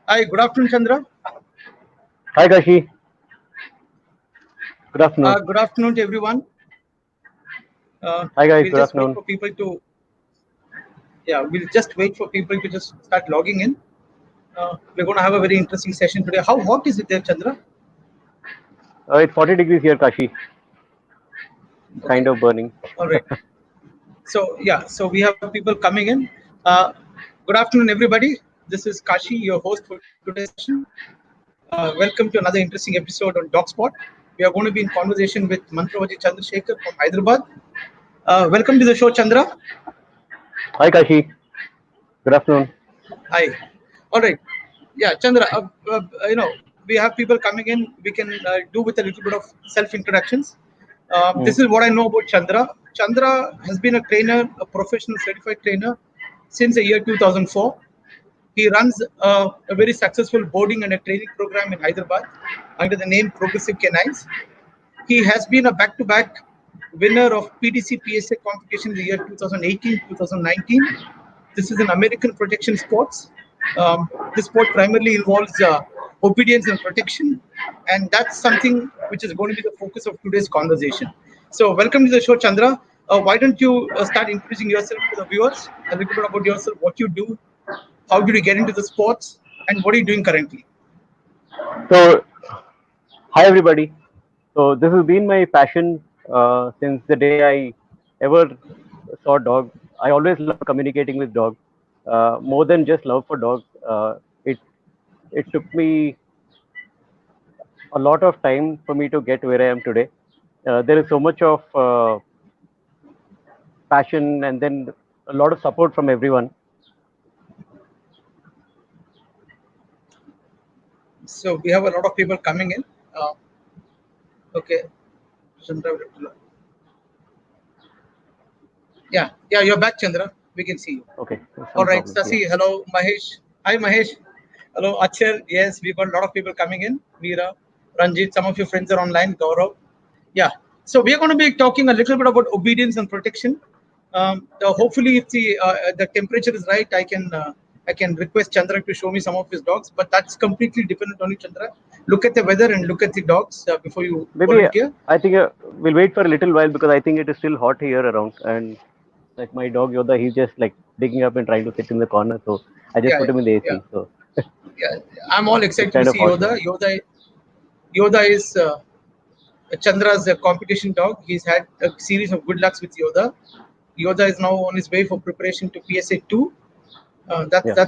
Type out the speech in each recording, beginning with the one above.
Hi, good afternoon, Chandra. Hi Kashi, good afternoon. Good afternoon to everyone. Hi guys, We'll good just wait afternoon. for people to, yeah, we'll just wait for people to just start logging in. We're going to have a very interesting session today. How hot is it there, Chandra? It's 40 degrees here, Kashi. It's kind Okay, of burning. all right. So we have people coming in. Uh, Good afternoon, everybody. This is Kashi, your host for today's session. Welcome to another interesting episode on DocSpot. We are going to be in conversation with Mantravaji Chandrasekhar from Hyderabad. Welcome to the show, Chandra. Hi Kashi, good afternoon. Hi. All right. Yeah, Chandra. We have people coming in. We can do with a little bit of self-introductions. Mm. This is what I know about Chandra. Chandra has been a trainer, a professional certified trainer, since the year 2004. He runs a very successful boarding and a training program in Hyderabad under the name Progressive Canines. He has been a back-to-back winner of PDC PSA competition in the year 2018 2019. This is an American protection sports. This sport primarily involves obedience and protection, and that's something which is going to be the focus of today's conversation. So, welcome to the show, Chandra. Why don't you start introducing yourself to the viewers, a little bit about yourself, what you do, how did you get into the sports, and what are you doing currently? So, hi everybody. So, this has been my passion since the day I ever saw dogs. I always loved communicating with dogs. More than just love for dogs, it took me a lot of time for me to get where I am today. There is so much of passion and then a lot of support from everyone. So, we have a lot of people coming in. Uh, okay, Chandra. Yeah, you're back, Chandra. We can see you. Okay, there's All some right, problem here. Sasi. Hello, Mahesh. Hi, Mahesh. Hello, Achal. Yes, we've got a lot of people coming in. Meera, Ranjit, some of your friends are online. Gaurav. Yeah. So we are going to be talking a little bit about obedience and protection. Hopefully, if the temperature is right, I can request Chandra to show me some of his dogs. But that's completely dependent on you, Chandra. Look at the weather and look at the dogs before you Maybe volunteer. I think we'll wait for a little while because I think it is still hot here around. And like my dog Yoda, he's just like digging up and trying to sit in the corner. So I just Yeah, put him in the yeah, AC. So yeah. I'm all it's excited to kind of see hot Yoda. here. Yoda is Chandra's competition dog. He's had a series of good lucks with Yoda. Yoda is now on his way for preparation to PSA 2. Yeah.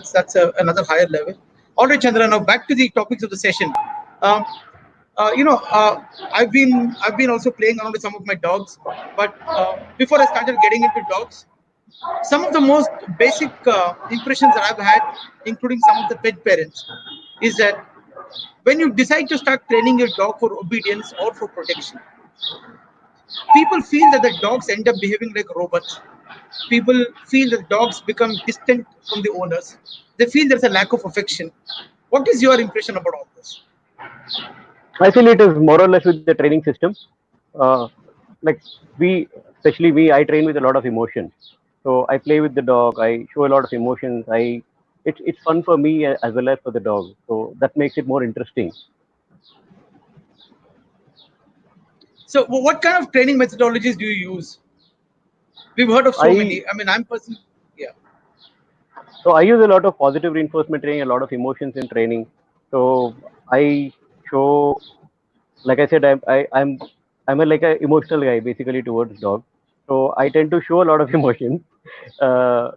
Another higher level. All right, Chandra. Now back to the topics of the session. Um, uh, you know, uh, I've been also playing around with some of my dogs, but before I started getting into dogs, some of the most basic impressions that I've had, including some of the pet parents, is that when you decide to start training your dog for obedience or for protection, people feel that the dogs end up behaving like robots. People feel that dogs become distant from the owners. They feel there's a lack of affection. What is your impression about all this? I feel it is more or less with the training system. Uh, like we, especially me, I train with a lot of emotion. So I play with the dog. I show a lot of emotions. It's fun for me as well as for the dog. So that makes it more interesting. So, what kind of training methodologies do you use? We've heard of so I many. I mean, I'm personally, yeah. So I use a lot of positive reinforcement training, a lot of emotions in training. So I show, like I said, I'm a, like a emotional guy basically towards dogs. So I tend to show a lot of emotions. Uh,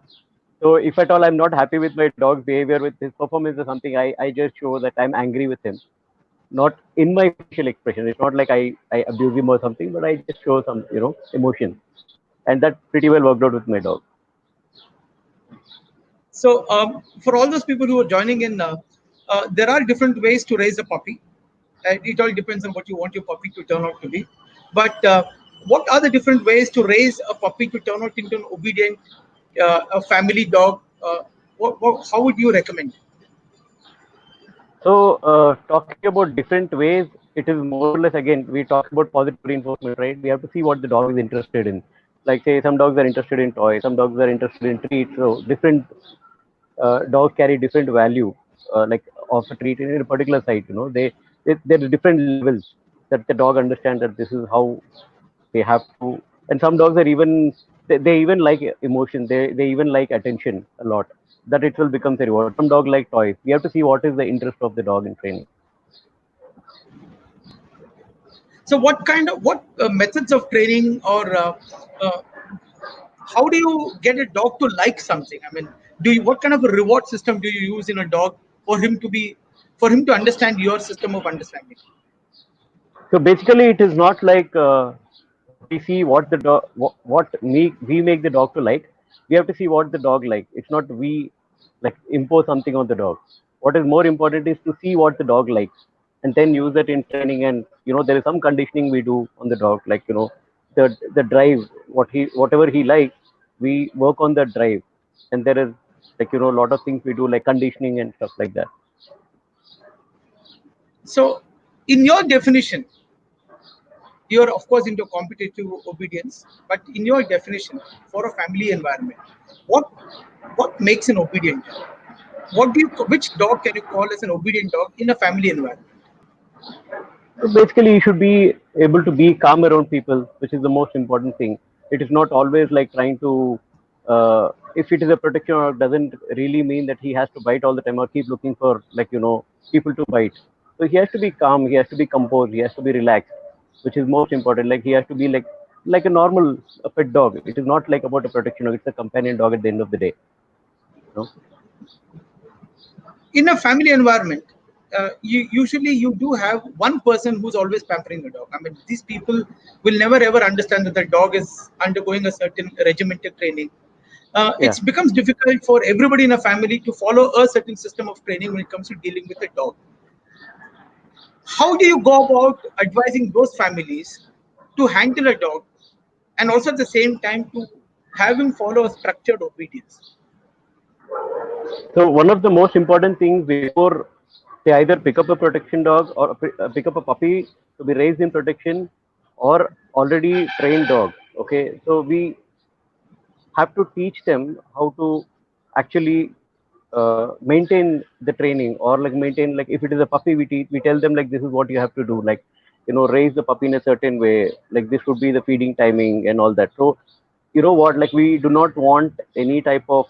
so if at all I'm not happy with my dog's behavior, with his performance or something, I just show that I'm angry with him. Not in my facial expression. It's not like I abuse him or something, but I just show some, emotion. And that pretty well worked out with my dog. So, for all those people who are joining in, there are different ways to raise a puppy. It all depends on what you want your puppy to turn out to be. But what are the different ways to raise a puppy to turn out into an obedient, a family dog? How would you recommend? So, talking about different ways, it is more or less again, we talk about positive reinforcement, right? We have to see what the dog is interested in. Like, say, some dogs are interested in toys, some dogs are interested in treats. So, different dogs carry different value, like of a treat in a particular site. There are different levels that the dog understands that this is how they have to. And some dogs are even they even like emotion. They even like attention a lot. That itself becomes a reward. Some dog like toys. We have to see what is the interest of the dog in training. So what methods of training, or uh, how do you get a dog to like something? I mean, what kind of a reward system do you use in a dog for him to understand your system of understanding? So basically, it is not like we see what the dog we make the dog to like. We have to see what the dog like. It's not we like impose something on the dog. What is more important is to see what the dog likes and then use it in training. And there is some conditioning we do on the dog, like the drive, whatever he likes, we work on the drive. And there is like a lot of things we do, like conditioning and stuff like that. So, in your definition, you're of course into competitive obedience, but in your definition for a family environment, what makes an obedient dog? Which dog can you call as an obedient dog in a family environment? So basically, you should be able to be calm around people, which is the most important thing. It is not always like trying to, if it is a protection dog, doesn't really mean that he has to bite all the time or keep looking for people to bite. So he has to be calm, he has to be composed, he has to be relaxed, which is most important. Like he has to be like a normal pet dog. It is not like about a protection dog. It's a companion dog at the end of the day. You know? In a family environment, usually you do have one person who's always pampering the dog. I mean, these people will never ever understand that the dog is undergoing a certain regimented training. Yeah. It becomes difficult for everybody in a family to follow a certain system of training when it comes to dealing with a dog. How do you go about advising those families to handle a dog and also at the same time to have him follow a structured obedience? So one of the most important things before they either pick up a protection dog or pick up a puppy to be raised in protection or already trained dog. Okay, so we have to teach them how to actually maintain the training, or like maintain, like if it is a puppy, we tell them like this is what you have to do, like raise the puppy in a certain way, like this would be the feeding timing and all that. So what, like we do not want any type of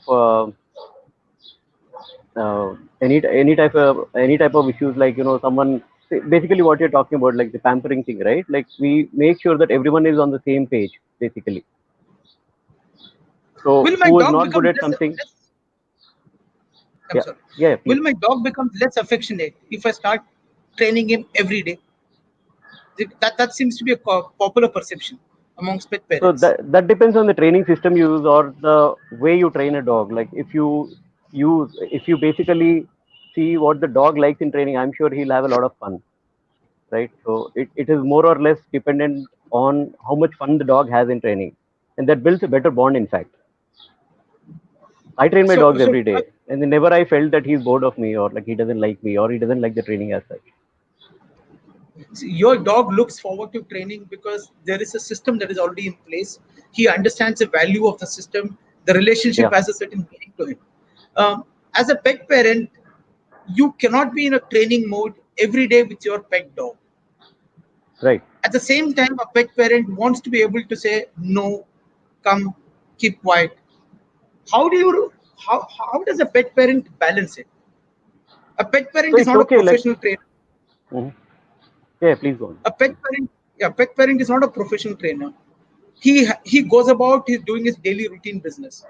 any type of issues, like someone, basically what you're talking about, like the pampering thing, right? Like we make sure that everyone is on the same page, basically. So Will my who is dog not good become at something? I'm sorry. Yeah, Will please. my dog become less affectionate if I start training him every day? That seems to be a popular perception amongst pet So parents. that depends on the training system you use or the way you train a dog. Like if you basically see what the dog likes in training, I'm sure he'll have a lot of fun, right? So it is more or less dependent on how much fun the dog has in training, and that builds a better bond. In fact, I train my So, dogs so every day, and never I felt that he's bored of me or like he doesn't like me or he doesn't like the training as such. your dog looks forward to training because there is a system that is already in place. He understands the value of the system. The relationship Yeah, has a certain meaning to it. As a pet parent, you cannot be in a training mode every day with your pet dog. right. At the same time, a pet parent wants to be able to say, no, come, keep quiet. How does a pet parent balance it? A pet So parent is it's not a okay. Like, professional trainer. mhm. Yeah, please go on. A pet parent, yeah, pet parent is not a professional trainer. He goes about his doing his daily routine business.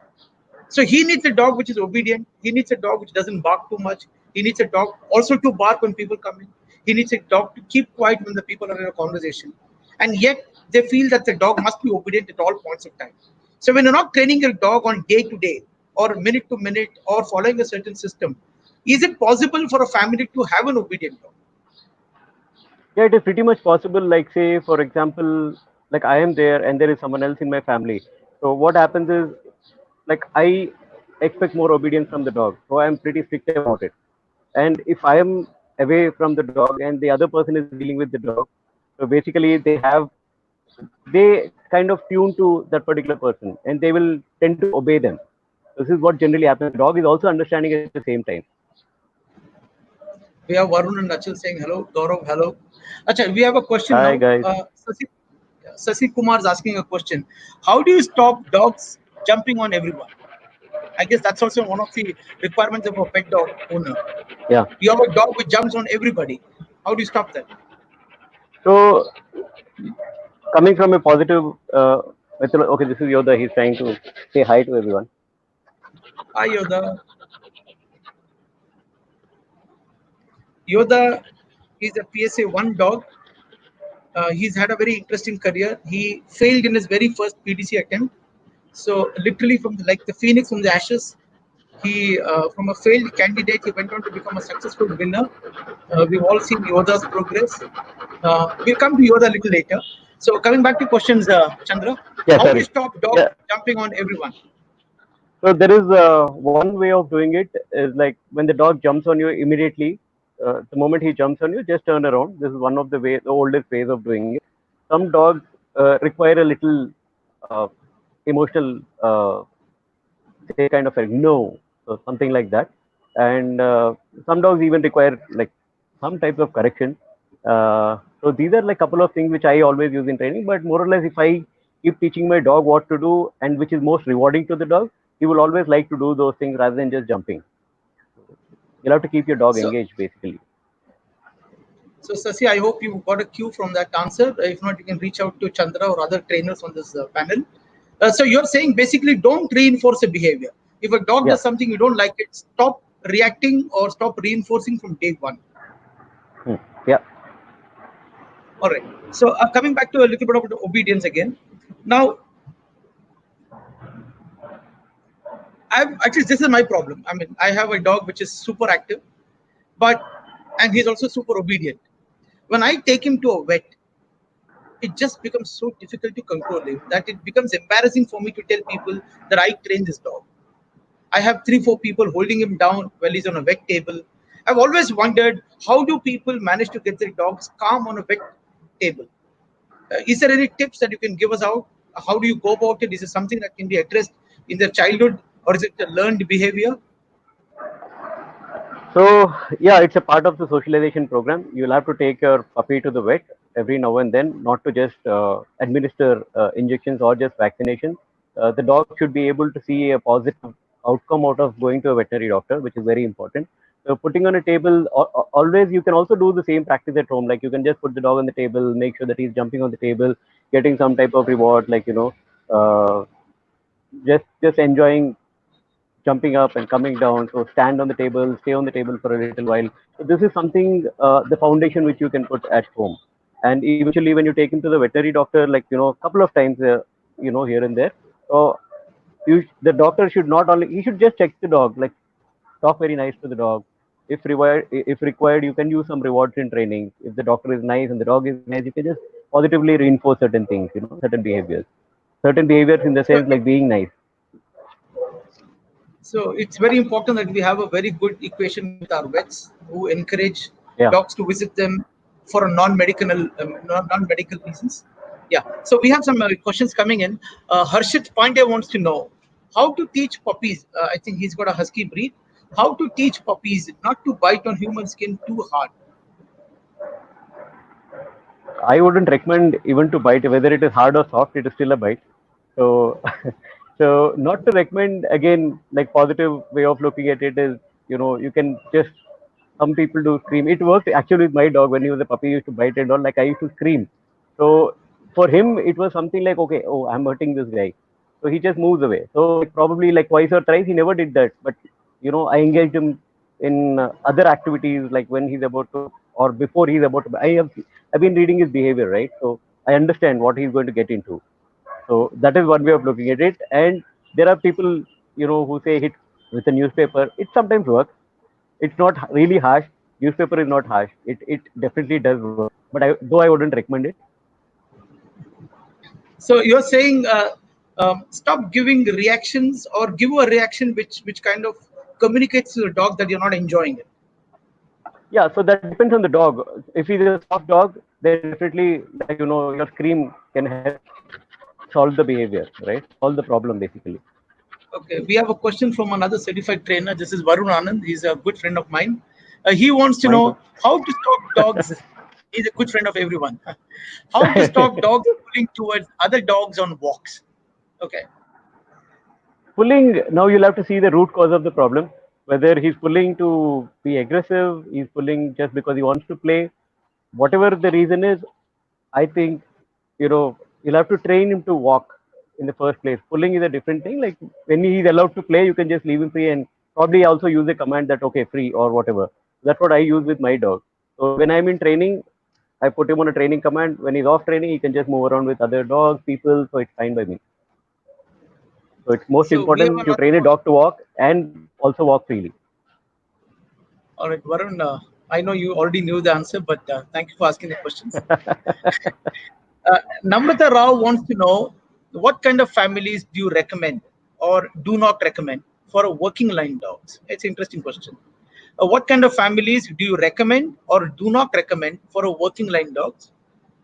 So he needs a dog which is obedient. He needs a dog which doesn't bark too much. He needs a dog also to bark when people come in. He needs a dog to keep quiet when the people are in a conversation. And yet they feel that the dog must be obedient at all points of time. So when you're not training your dog on day to day or minute to minute or following a certain system, is it possible for a family to have an obedient dog? Yeah, it is pretty much possible. Like, say, for example, like I am there and there is someone else in my family. So what happens is, like, I expect more obedience from the dog. So I'm pretty strict about it. And if I am away from the dog and the other person is dealing with the dog, so basically they kind of tune to that particular person and they will tend to obey them. This is what generally happens. The dog is also understanding at the same time. We have Varun and Achal saying hello. Gaurav, hello. Acha, we have a question Hi now. guys. Sasi Kumar is asking a question. How do you stop dogs jumping on everyone? I guess that's also one of the requirements of a pet dog owner. Yeah. You have a dog which jumps on everybody. How do you stop that? So coming from a positive, okay, this is Yoda. He's trying to say hi to everyone. Hi, Yoda. Yoda is a PSA 1 dog. He's had a very interesting career. He failed in his very first PDC attempt. So literally from like the phoenix from the ashes, he from a failed candidate, he went on to become a successful winner. We've all seen Yoda's progress. We'll come to Yoda a little later. So coming back to questions, Chandra, Yeah, how do you sorry. stop dog Yeah. jumping on everyone? So there is one way of doing it is like when the dog jumps on you immediately, the moment he jumps on you, just turn around. This is one of the oldest ways of doing it. Some dogs require a little uh, emotional, say kind of a no, so something like that. And some dogs even require like some type of correction. So these are like couple of things which I always use in training. But more or less, if I keep teaching my dog what to do and which is most rewarding to the dog, he will always like to do those things rather than just jumping. You'll have to keep your dog So, engaged basically. so Sasi, I hope you got a cue from that answer. If not, you can reach out to Chandra or other trainers on this panel. So you're saying basically don't reinforce a behavior. If a dog Yeah. does something you don't like it, stop reacting or stop reinforcing from day one. Hmm. Yeah. All right. So coming back to a little bit of obedience again. Now, this is my problem. I mean, I have a dog which is super active, but and he's also super obedient. When I take him to a vet, it just becomes so difficult to control him that it becomes embarrassing for me to tell people that I train this dog. I have 3, 4 people holding him down while he's on a vet table. I've always wondered how do people manage to get their dogs calm on a vet table? Is there any tips that you can give us out? How do you go about it? Is it something that can be addressed in their childhood, or is it a learned behavior? So yeah, it's a part of the socialization program. You'll have to take your puppy to the vet every now and then, not to just administer injections or just vaccinations. The dog should be able to see a positive outcome out of going to a veterinary doctor, which is very important. So putting on a table, always you can also do the same practice at home. Like you can just put the dog on the table, make sure that he's jumping on the table, getting some type of reward, like uh, just enjoying jumping up and coming down. So stand on the table, stay on the table for a little while. So this is something, the foundation which you can put at home. And eventually, when you take him to the veterinary doctor, like a couple of times, here and there. So the doctor should not only he should just check the dog, like talk very nice to the dog. If required, you can use some rewards in training. If the doctor is nice and the dog is nice, you can just positively reinforce certain things, certain behaviors in the So, sense like being nice. so it's very important that we have a very good equation with our vets who encourage Yeah. dogs to visit them for a non-medical reasons. Yeah. So we have some questions coming in. Harshit Pandey wants to know how to teach puppies. I think he's got a husky breed. How to teach puppies not to bite on human skin too hard. I wouldn't recommend even to bite, whether it is hard or soft, it is still a bite. So, so not to recommend again, like positive way of looking at it is, you can just, some people do scream. It worked actually with my dog when he was a puppy, he used to bite and all, like I used to scream. So for him, it was something like, okay, oh, I'm hurting this guy. So he just moves away. So like, probably like twice or thrice, he never did that. But, I engaged him in other activities, like when he's about to, or before he's about to, I've been reading his behavior, right? So I understand what he's going to get into. So that is one way of looking at it. And there are people, who say hit with a newspaper. It sometimes works. It's not really harsh. Newspaper is not harsh. It definitely does work. But though I wouldn't recommend it. So you're saying stop giving reactions or give a reaction which kind of communicates to the dog that you're not enjoying it. Yeah, so that depends on the dog. If he's a soft dog, then definitely, like your scream can help solve the behavior, right? Solve the problem basically. Okay, we have a question from another certified trainer. This is Varun Anand. He's a good friend of mine. He wants to Mine know too. how to stop dogs. He's a good friend of everyone. How to stop dogs pulling towards other dogs on walks. Okay. Pulling, now you'll have to see the root cause of the problem. Whether he's pulling to be aggressive, he's pulling just because he wants to play. Whatever the reason is, I think, you'll have to train him to walk in the first place. Pulling is a different thing. Like when he's allowed to play, you can just leave him free and probably also use a command that, okay, free or whatever. That's what I use with my dog. So when I'm in training, I put him on a training command. When he's off training, he can just move around with other dogs, people. So it's fine by me. So it's most So we have important you another train a question. dog to walk and also walk freely. All right, Varun, I know you already knew the answer, but thank you for asking the questions. Namrata Rao wants to know what kind of families do you recommend or do not recommend for a working line dogs? It's an interesting question. What kind of families do you recommend or do not recommend for a working line dogs?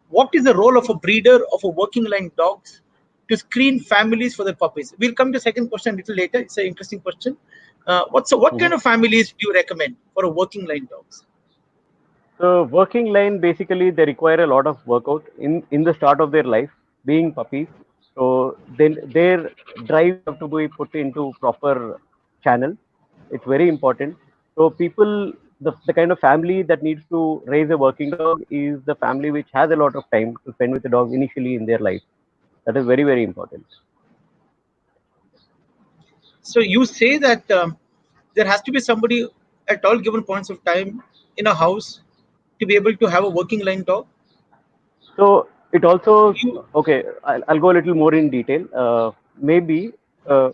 What is the role of a breeder of a working line dogs to screen families for their puppies? We'll come to the second question a little later. It's an interesting question. What kind Mhm. of families do you recommend for a working line dogs? So working line, basically they require a lot of workout in the start of their life, being puppies. So then their drive have to be put into proper channel. It's very important. So people, the kind of family that needs to raise a working dog is the family which has a lot of time to spend with the dog initially in their life. That is very, very important. So you say that there has to be somebody at all given points of time in a house to be able to have a working line dog. So it also, You okay, I'll go a little more in detail. Maybe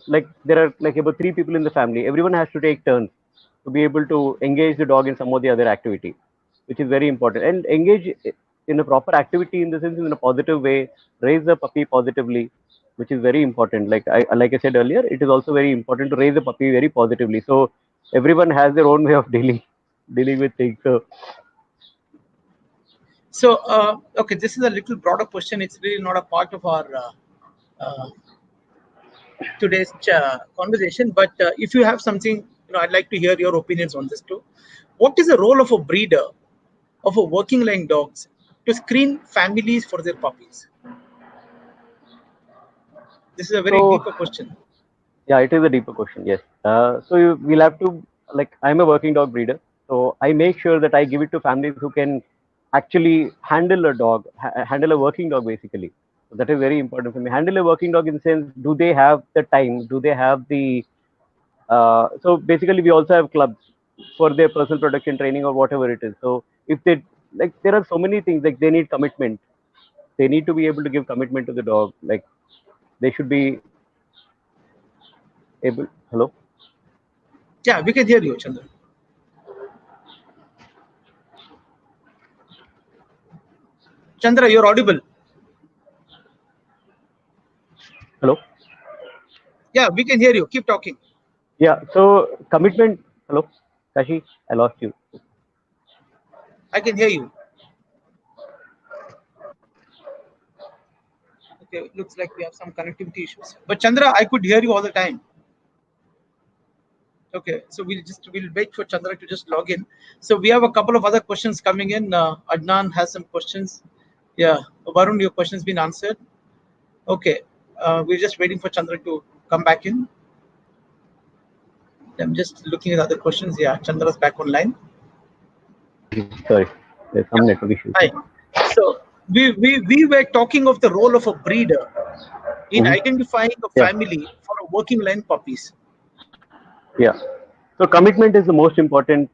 like there are like about three people in the family. Everyone has to take turns to be able to engage the dog in some of the other activity, which is very important. And engage in a proper activity in the sense in a positive way, raise the puppy positively, which is very important. Like I said earlier, it is also very important to raise the puppy very positively. So everyone has their own way of dealing with things. So so okay. This is a little broader question. It's really not a part of our uh, today's conversation. But if you have something, I'd like to hear your opinions on this too. What is the role of a breeder of a working line dogs to screen families for their puppies? This is a very so deeper question. Yeah, it is a deeper question. Yes. We'll have to, like, I'm a working dog breeder. So I make sure that I give it to families who can actually handle a dog, handle a working dog basically. So that is very important for me. Handle a working dog in the sense, do they have the time? Do they have so basically we also have clubs for their personal protection training or whatever it is. So if they, like, there are so many things, like they need commitment. They need to be able to give commitment to the dog. Like they should be able, hello? Yeah, we can hear you, Chandra. Chandra, you're audible. Hello? Yeah, we can hear you. Keep talking. Yeah, so commitment. Hello, Kashi, I lost you. I can hear you. Okay, looks like we have some connectivity issues. But Chandra, I could hear you all the time. Okay, so we'll wait for Chandra to just log in. So we have a couple of other questions coming in. Adnan has some questions. Yeah, Varun, your question's been answered. Okay, we're just waiting for Chandra to come back in. I'm just looking at other questions. Yeah, Chandra's back online. Sorry, there's Yeah. some network issues. Hi. So we were talking of the role of a breeder in Mhm. identifying a Yeah, family for a working line puppies. yeah. So commitment is the most important.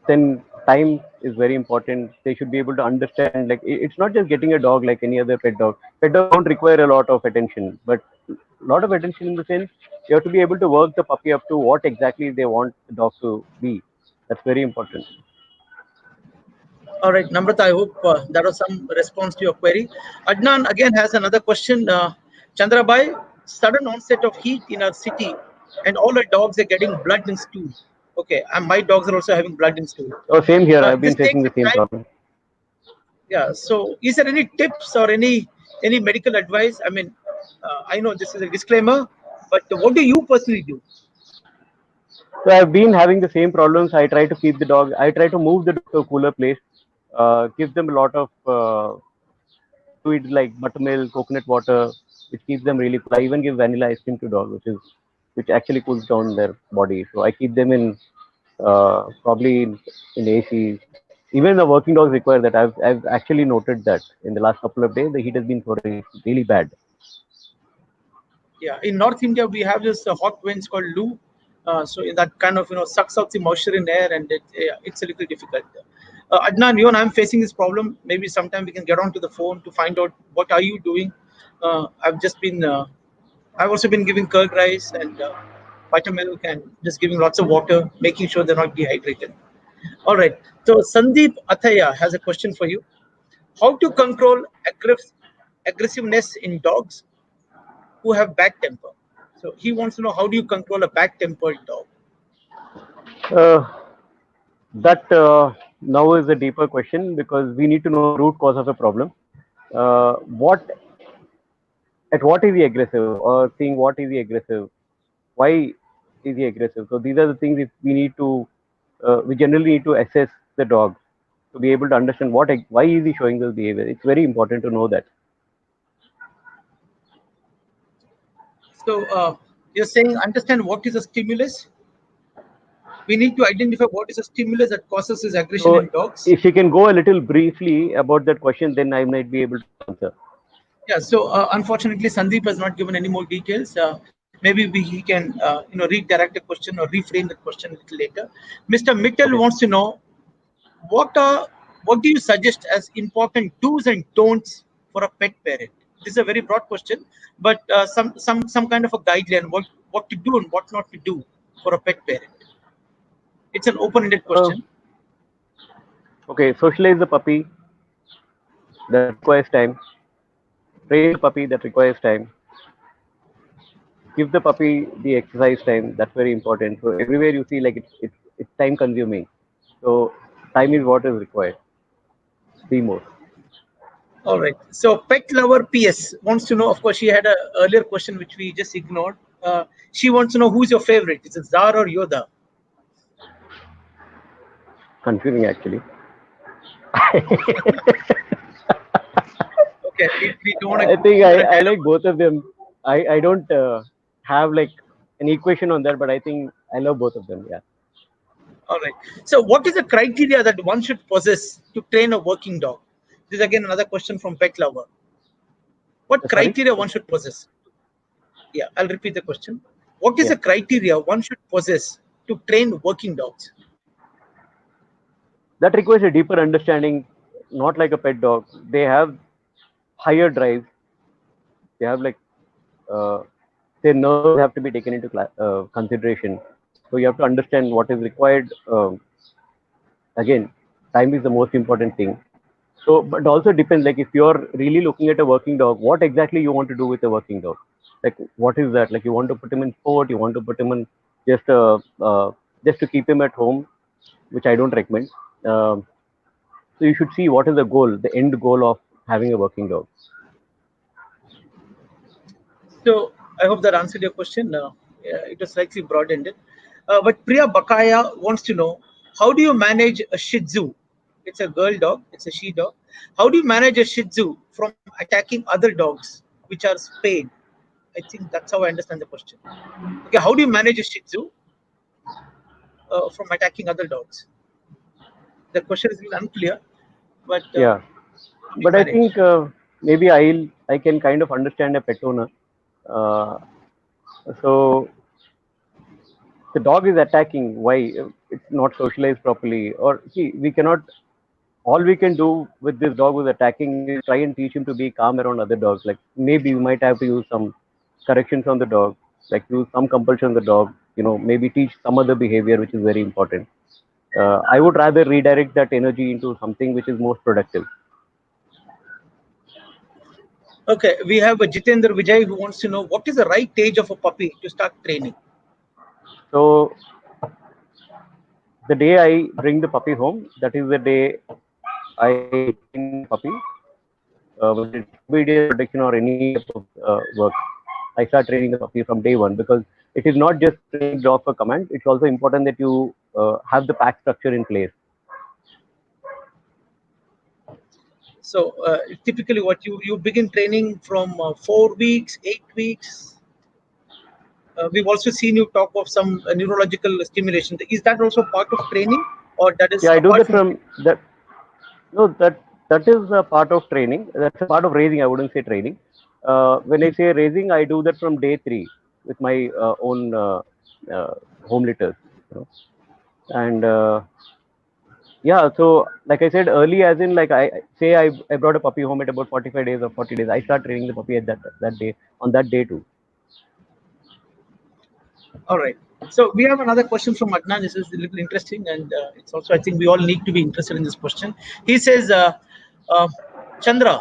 Then time is very important. They should be able to understand. Like it's not just getting a dog like any other pet dog. Pet dog don't require a lot of attention, but a lot of attention in the sense you have to be able to work the puppy up to what exactly they want the dog to be. That's very important. All right, Namrata, I hope that was some response to your query. Adnan again has another question. Chandrabai, sudden onset of heat in our city, and all our dogs are getting blood in stool. Okay, and my dogs are also having blood in stool. Oh, same here. I've This been takes facing the some same time. problem. Yeah. So, is there any tips or any medical advice? I mean, I know this is a disclaimer, but what do you personally do? So I've been having the same problems. I try to keep the dog. I try to move the dog to a cooler place. Give them a lot of fluid like buttermilk, coconut water, which keeps them really cool. I even give vanilla ice cream to dog, which actually cools down their body. So I keep them in probably in AC. Even the working dogs require that. I've actually noted that in the last couple of days the heat has been really bad. Yeah, in North India we have this hot winds called Loo. So in that kind of sucks out the moisture in air, and it's a little difficult. Adnan, you and I'm facing this problem. Maybe sometime we can get onto the phone to find out what are you doing. I've just been I've also been giving curd rice and buttermilk and just giving lots of water, making sure they're not dehydrated. All right. So Sandeep Athaya has a question for you. How to control aggressiveness in dogs who have bad temper? So he wants to know, how do you control a bad tempered dog? Uh, that now is a deeper question because we need to know the root cause of a problem. What at what is he aggressive, or seeing what is he aggressive, why is he aggressive? So these are the things if we need to we generally need to assess the dog to be able to understand why is he showing this behavior. It's very important to know that. So you're saying understand what is a stimulus. We need to identify what is a stimulus that causes this aggression So in dogs. if you can go a little briefly about that question, then I might be able to answer. Yeah. So unfortunately, Sandeep has not given any more details. Maybe he can redirect the question or reframe the question a little later. Mr. Mittal Okay. wants to know what are what do you suggest as important do's and don'ts for a pet parent? This is a very broad question, but some kind of a guideline what to do and what not to do for a pet parent. It's an open-ended Uh, question. okay. Socialize the puppy. That requires time. Train the puppy. That requires time. Give the puppy the exercise time. That's very important. So everywhere you see, like it's time consuming. So time is what is required. Be more. All right. So pet lover PS wants to know. Of course, she had a earlier question which we just ignored. She wants to know who's your favorite. Is it Zar or Yoda? Confusing actually. Okay, we don't want to I go think into the I like dialogue. both of them. I don't have like an equation on that, but I think I love both of them. Yeah. All right. So, what is the criteria that one should possess to train a working dog? This is again another question from Pet Lover. What Sorry. criteria one should possess? Yeah, I'll repeat the question. What is Yeah. the criteria one should possess to train working dogs? That requires a deeper understanding. Not like a pet dog. They have higher drive. They have like uh, their nerves have to be taken into consideration. So you have to understand what is required. Again, time is the most important thing. So, but also depends. Like if you're really looking at a working dog, what exactly you want to do with a working dog? Like what is that? Like you want to put him in sport, you want to put him in just just to keep him at home, which I don't recommend. So you should see what is the goal, the end goal of having a working dog. So, I hope that answered your question. Yeah, it was slightly broad-ended. But Priya Bakaya wants to know, how do you manage a Shih Tzu? It's a girl dog. It's a she dog. How do you manage a Shih Tzu from attacking other dogs which are spayed? I think that's how I understand the question. Okay, how do you manage a Shih Tzu from attacking other dogs? The question is a little unclear, but Yeah, how do you but I manage? think maybe I can kind of understand a pet owner. Uh, so the dog is attacking. Why? It's not socialized properly, or see, we cannot. All we can do with this dog who's attacking is try and teach him to be calm around other dogs. Like maybe we might have to use some corrections on the dog, like use some compulsion on the dog. Maybe teach some other behavior which is very important. I would rather redirect that energy into something which is most productive. Okay, we have a Jitendra Vijay who wants to know what is the right age of a puppy to start training. So the day I bring the puppy home, that is the day I train the puppy. Whether it's obedience, protection, or any type of work, I start training the puppy from day one because it is not just training dog for command. It's also important that you have the pack structure in place. So typically, what you begin training from 4 weeks, 8 weeks. We've also seen you talk of some neurological stimulation. Is that also part of training, or that is Yeah, I do apart that from? from that. No, that is a part of training. That's a part of raising. I wouldn't say training. When I say raising, I do that from day 3 with my own uh, home litters. You know? And yeah, so like I said early, as in like I brought a puppy home at about 45 days or 40 days. I start training the puppy at that day on that day too. All right. So we have another question from Adnan. This is a little interesting, and it's also, I think we all need to be interested in this question. He says, Chandra,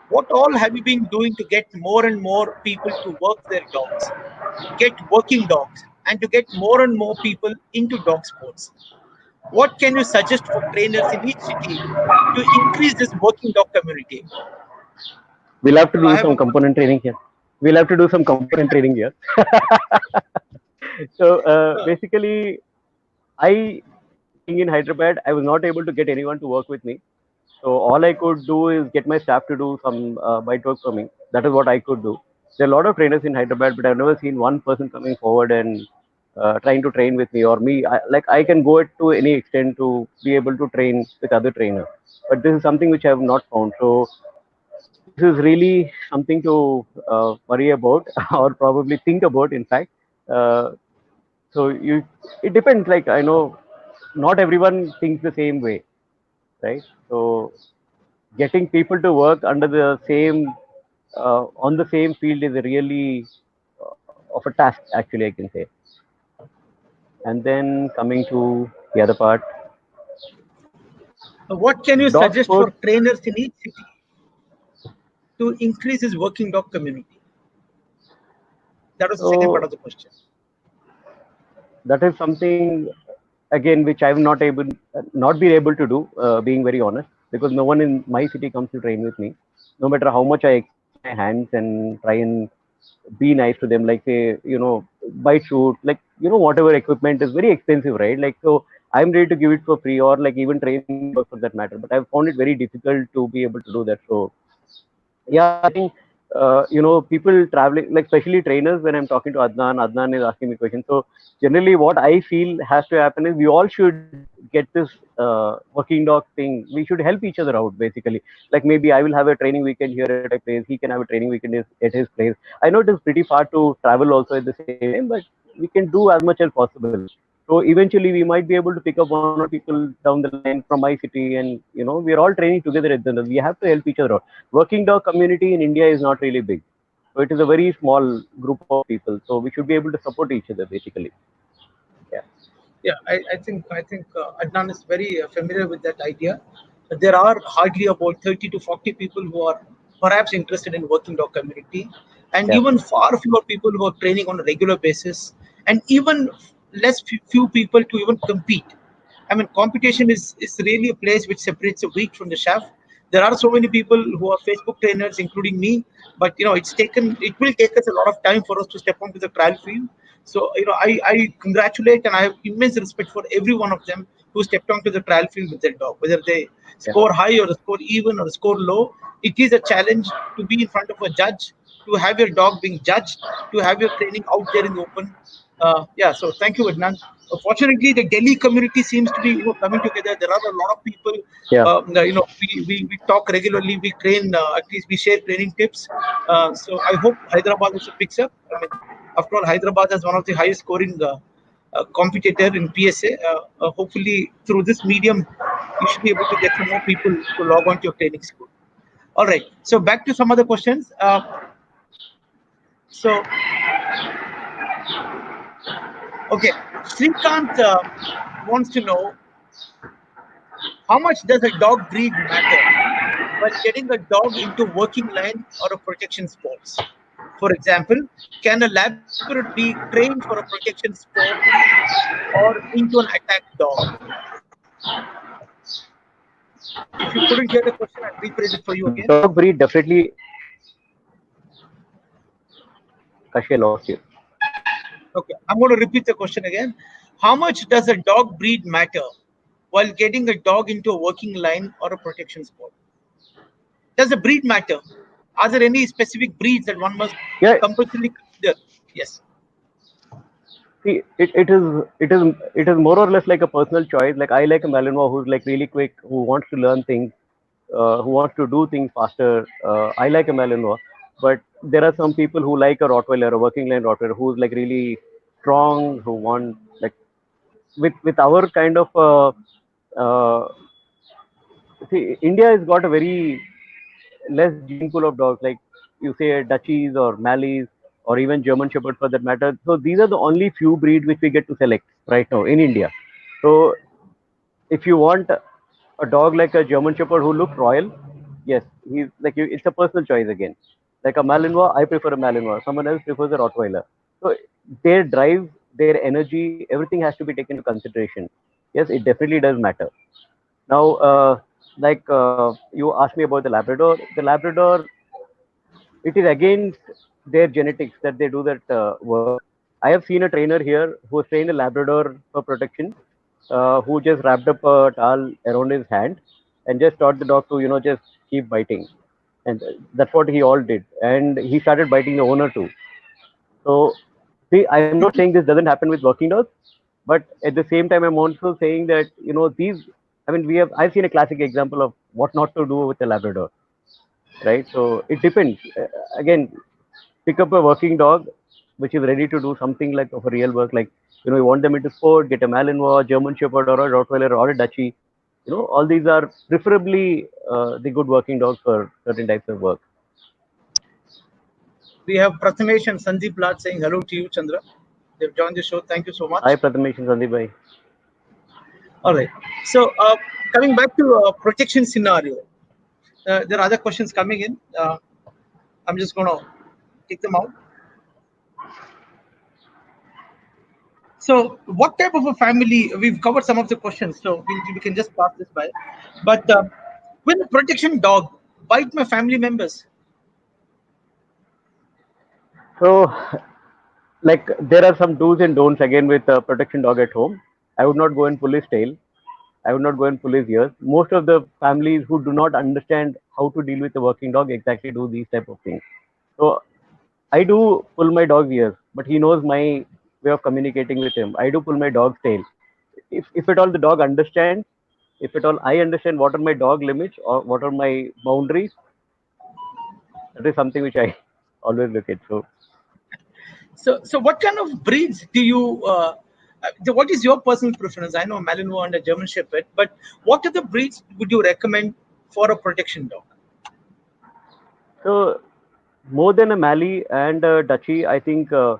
what all have you been doing to get more and more people to work their dogs, get working dogs, and to get more and more people into dog sports? What can you suggest for trainers in each city to increase this working dog community? We'll have to I do have some a component training here. We'll have to do some component training here. So basically, I being in Hyderabad, I was not able to get anyone to work with me. So all I could do is get my staff to do some bite work for me. That is what I could do. There are a lot of trainers in Hyderabad, but I've never seen one person coming forward and trying to train with me or me. I can go to any extent to be able to train with other trainers. But this is something which I have not found. So this is really something to worry about or probably think about, in fact. Uh, so it depends. Like I know, not everyone thinks the same way, right? So getting people to work under the same on the same field is really of a task, actually, I can say. And then coming to the other part, What can you dog suggest for sports. trainers in each city to increase this working dog community? That was the second part So of the question. that is something again which I've not been able to do, being very honest, because no one in my city comes to train with me. No matter how much I extend my hands and try and be nice to them, like say, bite shoot, like whatever equipment is very expensive, right? Like so, I'm ready to give it for free or like even training for that matter. But I've found it very difficult to be able to do that. So yeah, I think people traveling, like especially trainers. When I'm talking to Adnan is asking me questions. So generally, what I feel has to happen is we all should get this working dog thing. We should help each other out, basically. Like maybe I will have a training weekend here at my place. He can have a training weekend at his place. I know it is pretty far to travel also at the same time, but we can do as much as possible. So eventually, we might be able to pick up one or people down the line from my city, and we're all training together at the end. We have to help each other out. Working dog community in India is not really big, so it is a very small group of people. So we should be able to support each other, basically. Yeah. Yeah, I think Adnan is very familiar with that idea. There are hardly about 30 to 40 people who are perhaps interested in working dog community, and Yeah. even far fewer people who are training on a regular basis, and even less few people to even compete. I mean, competition is really a place which separates the wheat from the chaff. There are so many people who are Facebook trainers, including me, but it will take us a lot of time for us to step onto the trial field. So I congratulate and I have immense respect for every one of them who stepped onto the trial field with their dog, whether they Yeah. score high or score even or score low. It is a challenge to be in front of a judge, to have your dog being judged, to have your training out there in the open. Yeah, so thank you, Adnan. Fortunately, the Delhi community seems to be coming together. There are a lot of people. Yeah. We talk regularly. We train. At least we share training tips. So I hope Hyderabad also picks up. I mean, after all, Hyderabad is one of the highest scoring competitor in PSA. Hopefully, through this medium, you should be able to get some more people to log on to your training school. All right. So back to some other questions. So okay, Srikanth wants to know how much does a dog breed matter when getting a dog into working line or a protection sports? For example, can a Labrador be trained for a protection sport or into an attack dog? If you couldn't hear the question, I'll rephrase it for you again. Dog breed definitely. Kashi, I lost you. Okay, I'm going to repeat the question again. How much does a dog breed matter while getting a dog into a working line or a protection sport? Does the breed matter? Are there any specific breeds that one must Yeah, compulsorily consider? Yes. see, it is more or less like a personal choice. Like I like a Malinois who's like really quick, who wants to learn things, who wants to do things faster. I like a Malinois, but there are some people who like a Rottweiler, a working line Rottweiler, who's like really strong, who want like with our kind of uh, see, India has got a very less gene pool of dogs, like you say Dutchies or Malleys or even German Shepherd for that matter. So these are the only few breeds which we get to select right now in India. So if you want a dog like a German Shepherd who looks royal, yes, he's like you, it's a personal choice again. Like a Malinois, I prefer a Malinois. Someone else prefers a Rottweiler. So their drive, their energy, everything has to be taken into consideration. Yes, it definitely does matter. Now, you asked me about the Labrador. The Labrador, it is against their genetics that they do that work. I have seen a trainer here who has trained a Labrador for protection, who just wrapped up a towel around his hand and just taught the dog to, just keep biting. And that's what he all did. And he started biting the owner too. So, see, I'm not saying this doesn't happen with working dogs, but at the same time, I'm also saying that, I mean, I've seen a classic example of what not to do with a Labrador, right? So it depends. Again, pick up a working dog which is ready to do something like of a real work, like you want them into sport, get a Malinois, German Shepherd, or a Rottweiler, or a Dutchie. All these are preferably the good working dogs for certain types of work. We have Prathamesh and Sandeep Lat saying hello to you, Chandra. They've joined the show. Thank you so Hi, much. Prathamesh and Sandeep bhai. All right. So, coming back to protection scenario, there are other questions coming in. I'm just going to take them out. So, what type of a family? We've covered some of the questions, so we can just pass this by. But will a protection dog bite my family members? So, like, there are some do's and don'ts again with a protection dog at home. I would not go and pull his tail. I would not go and pull his ears. Most of the families who do not understand how to deal with a working dog exactly do these type of things. So I do pull my dog's ears, but he knows my way of communicating with him. I do pull my dog's tail. If at all the dog understands, if at all I understand what are my dog limits or what are my boundaries, that is something which I always look at. So So what kind of breeds do you? What is your personal preference? I know Malinois and a German Shepherd, but what other breeds would you recommend for a protection dog? so more than a Mali and a Dutchie, I think the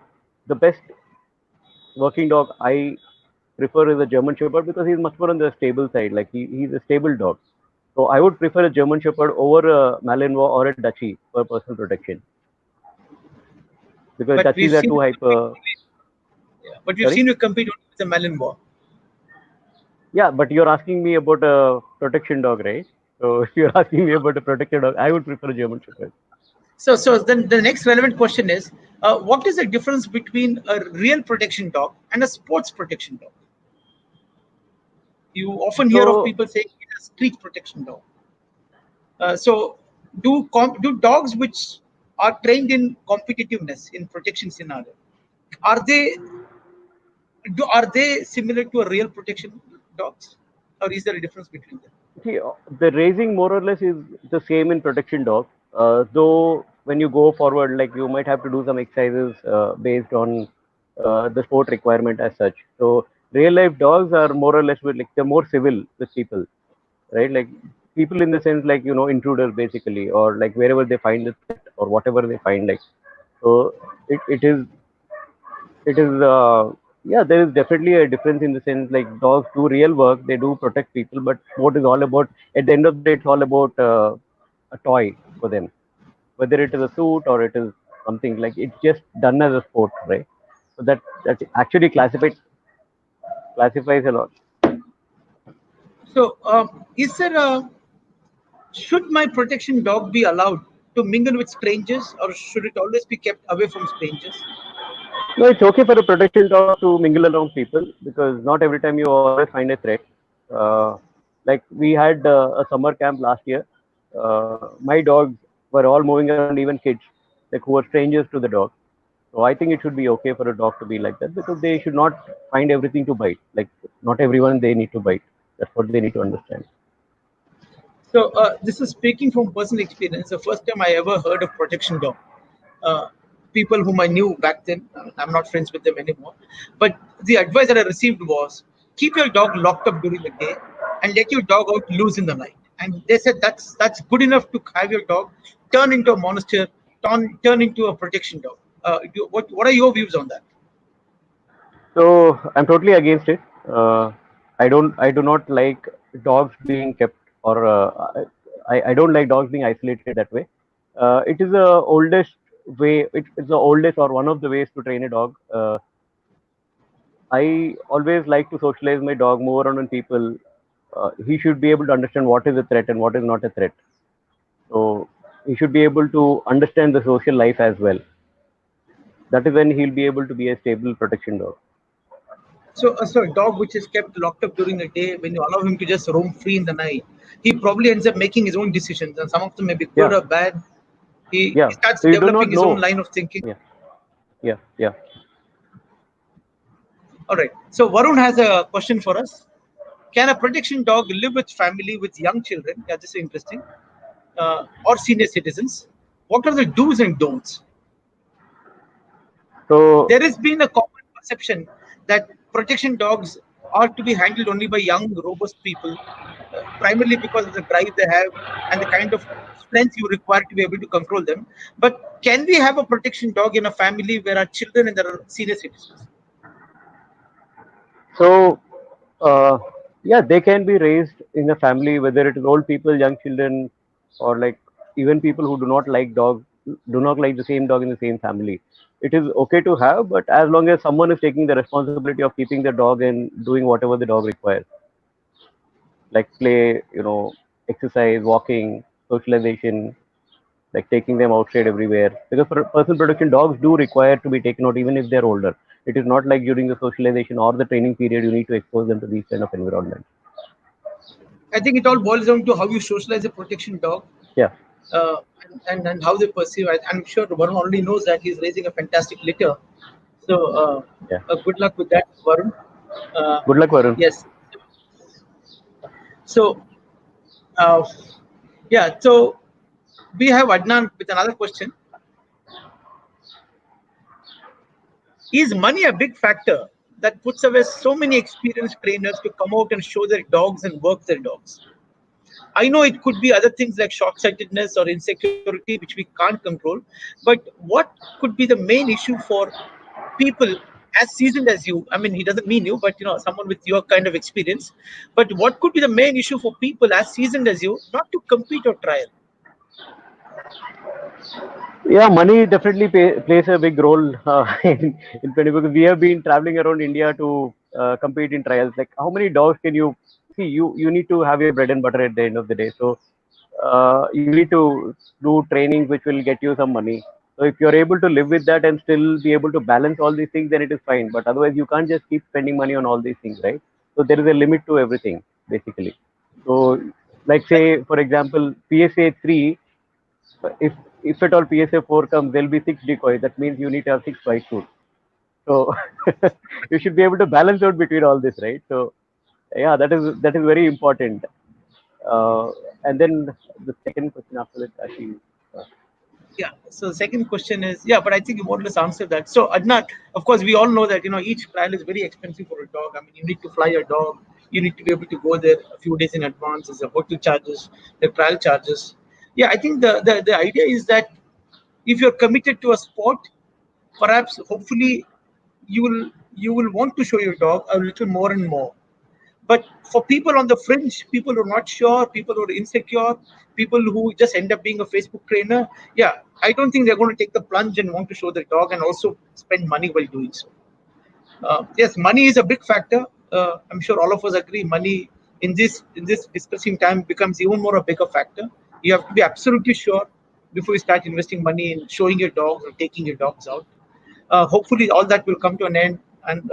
best working dog I prefer is a German Shepherd because he's much more on the stable side. Like he's a stable dog. So I would prefer a German Shepherd over a Malinois or a Dutchie for personal protection because But Dutchies we've are seen, too hyper. but we've Sorry. seen you compete only with the Malinois. Yeah, but you're asking me about a protection dog, right? So if you're asking me about a protection dog, I would prefer a German Shepherd. So then the next relevant question is, what is the difference between a real protection dog and a sports protection dog? You often hear of So people saying it's a street protection dog. So do dogs which are trained in competitiveness in protection scenario, are they similar to a real protection dogs, or is there a difference between them? see, the raising more or less is the same in protection dog. Though when you go forward, like you might have to do some exercises based on the sport requirement as such. So real life dogs are more or less like they're more civil with people, right? Like people in the sense like intruders basically, or like wherever they find the threat or whatever they find. Like so, it is yeah, there is definitely a difference in the sense like dogs do real work, they do protect people, but what is all about at the end of the day, it's all about a toy for them, whether it is a suit or it is something like it's just done as a sport, right? So that actually classifies a lot. So is there a should my protection dog be allowed to mingle with strangers, or should it always be kept away from strangers? No, it's okay for a protection dog to mingle around people because not every time you always find a threat. Like we had a summer camp last year. My dogs were all moving around, even kids, like who were strangers to the dog. So I think it should be okay for a dog to be like that because they should not find everything to bite. Like not everyone they need to bite. That's what they need to understand. So this is speaking from personal experience. The first time I ever heard of protection dog. Uh, People whom I knew back then, I'm not friends with them anymore. But the advice that I received was keep your dog locked up during the day and let your dog out loose in the night. And they said that's good enough to have your dog turn into a monster, turn into a protection dog. What are your views on that? So I'm totally against it. I do not like dogs being kept, or I don't like dogs being isolated that way. It is the oldest way. It's the oldest or one of the ways to train a dog. I always like to socialize my dog, move around on people. He should be able to understand what is a threat and what is not a threat. So he should be able to understand the social life as well. That is when he'll be able to be a stable protection dog. So a dog which is kept locked up during the day, when you allow him to just roam free in the night, he probably ends up making his own decisions, and some of them may be good Yeah, or bad. He yeah. starts So you do developing not his own know. line of thinking. Yeah, yeah, yeah. All right. So Varun has a question for us. Can a protection dog live with family with young children? Yeah, this is interesting. Or senior citizens. What are the do's and don'ts? So There has been a common perception that protection dogs are to be handled only by young, robust people, primarily because of the drive they have and the kind of strength you require to be able to control them. But can we have a protection dog in a family where our children and there are senior citizens? So, uh, yeah, they can be raised in a family, whether it is old people, young children, or like even people who do not like dogs, do not like the same dog in the same family. It is okay to have, but as long as someone is taking the responsibility of keeping the dog and doing whatever the dog requires, like play, exercise, walking, socialization, like taking them outside everywhere. Because for personal protection, dogs do require to be taken out even if they're older. It is not like during the socialization or the training period you need to expose them to these kind of environments. I think it all boils down to how you socialize a protection dog, Yeah, uh, and how they perceive. I'm sure Varun already knows that he's raising a fantastic litter. So yeah. good luck with that, Varun. Uh, Good luck, Varun. yes. So uh, yeah. So we have Adnan with another question. Is money a big factor that puts away so many experienced trainers to come out and show their dogs and work their dogs? I know it could be other things like short-sightedness or insecurity, which we can't control. But what could be the main issue for people as seasoned as you? I mean, he doesn't mean you, but someone with your kind of experience. But what could be the main issue for people as seasoned as you not to compete or trial? Yeah, money definitely plays a big role in training because we have been traveling around India to compete in trials. Like, how many dogs can you see? You need to have your bread and butter at the end of the day. So you need to do trainings which will get you some money. So if you're able to live with that and still be able to balance all these things, then it is fine. But otherwise, you can't just keep spending money on all these things, right? So there is a limit to everything, basically. So, like say, for example, PSA 3, if at all PSA 4 comes, there'll be 6 decoys. That means you need to have 6 white suits. So you should be able to balance out between all this, right? So yeah, that is very important. Uh, and then the second question after that, actually, uh, Yeah. So the second question is, yeah, but I think you more or less answered that. So Adnan, of course, we all know that each trial is very expensive for a dog. I mean, you need to fly your dog, you need to be able to go there a few days in advance. There's the hotel charges, the trial charges. Yeah, I think the idea is that if you're committed to a sport, perhaps hopefully you will want to show your dog a little more and more. But for people on the fringe, people who are not sure, people who are insecure, people who just end up being a Facebook trainer, yeah, I don't think they're going to take the plunge and want to show their dog and also spend money while doing so. Yes, money is a big factor. I'm sure all of us agree. Money in this discussing time becomes even more a bigger factor. You have to be absolutely sure before you start investing money in showing your dogs or taking your dogs out. hopefully all that will come to an end, and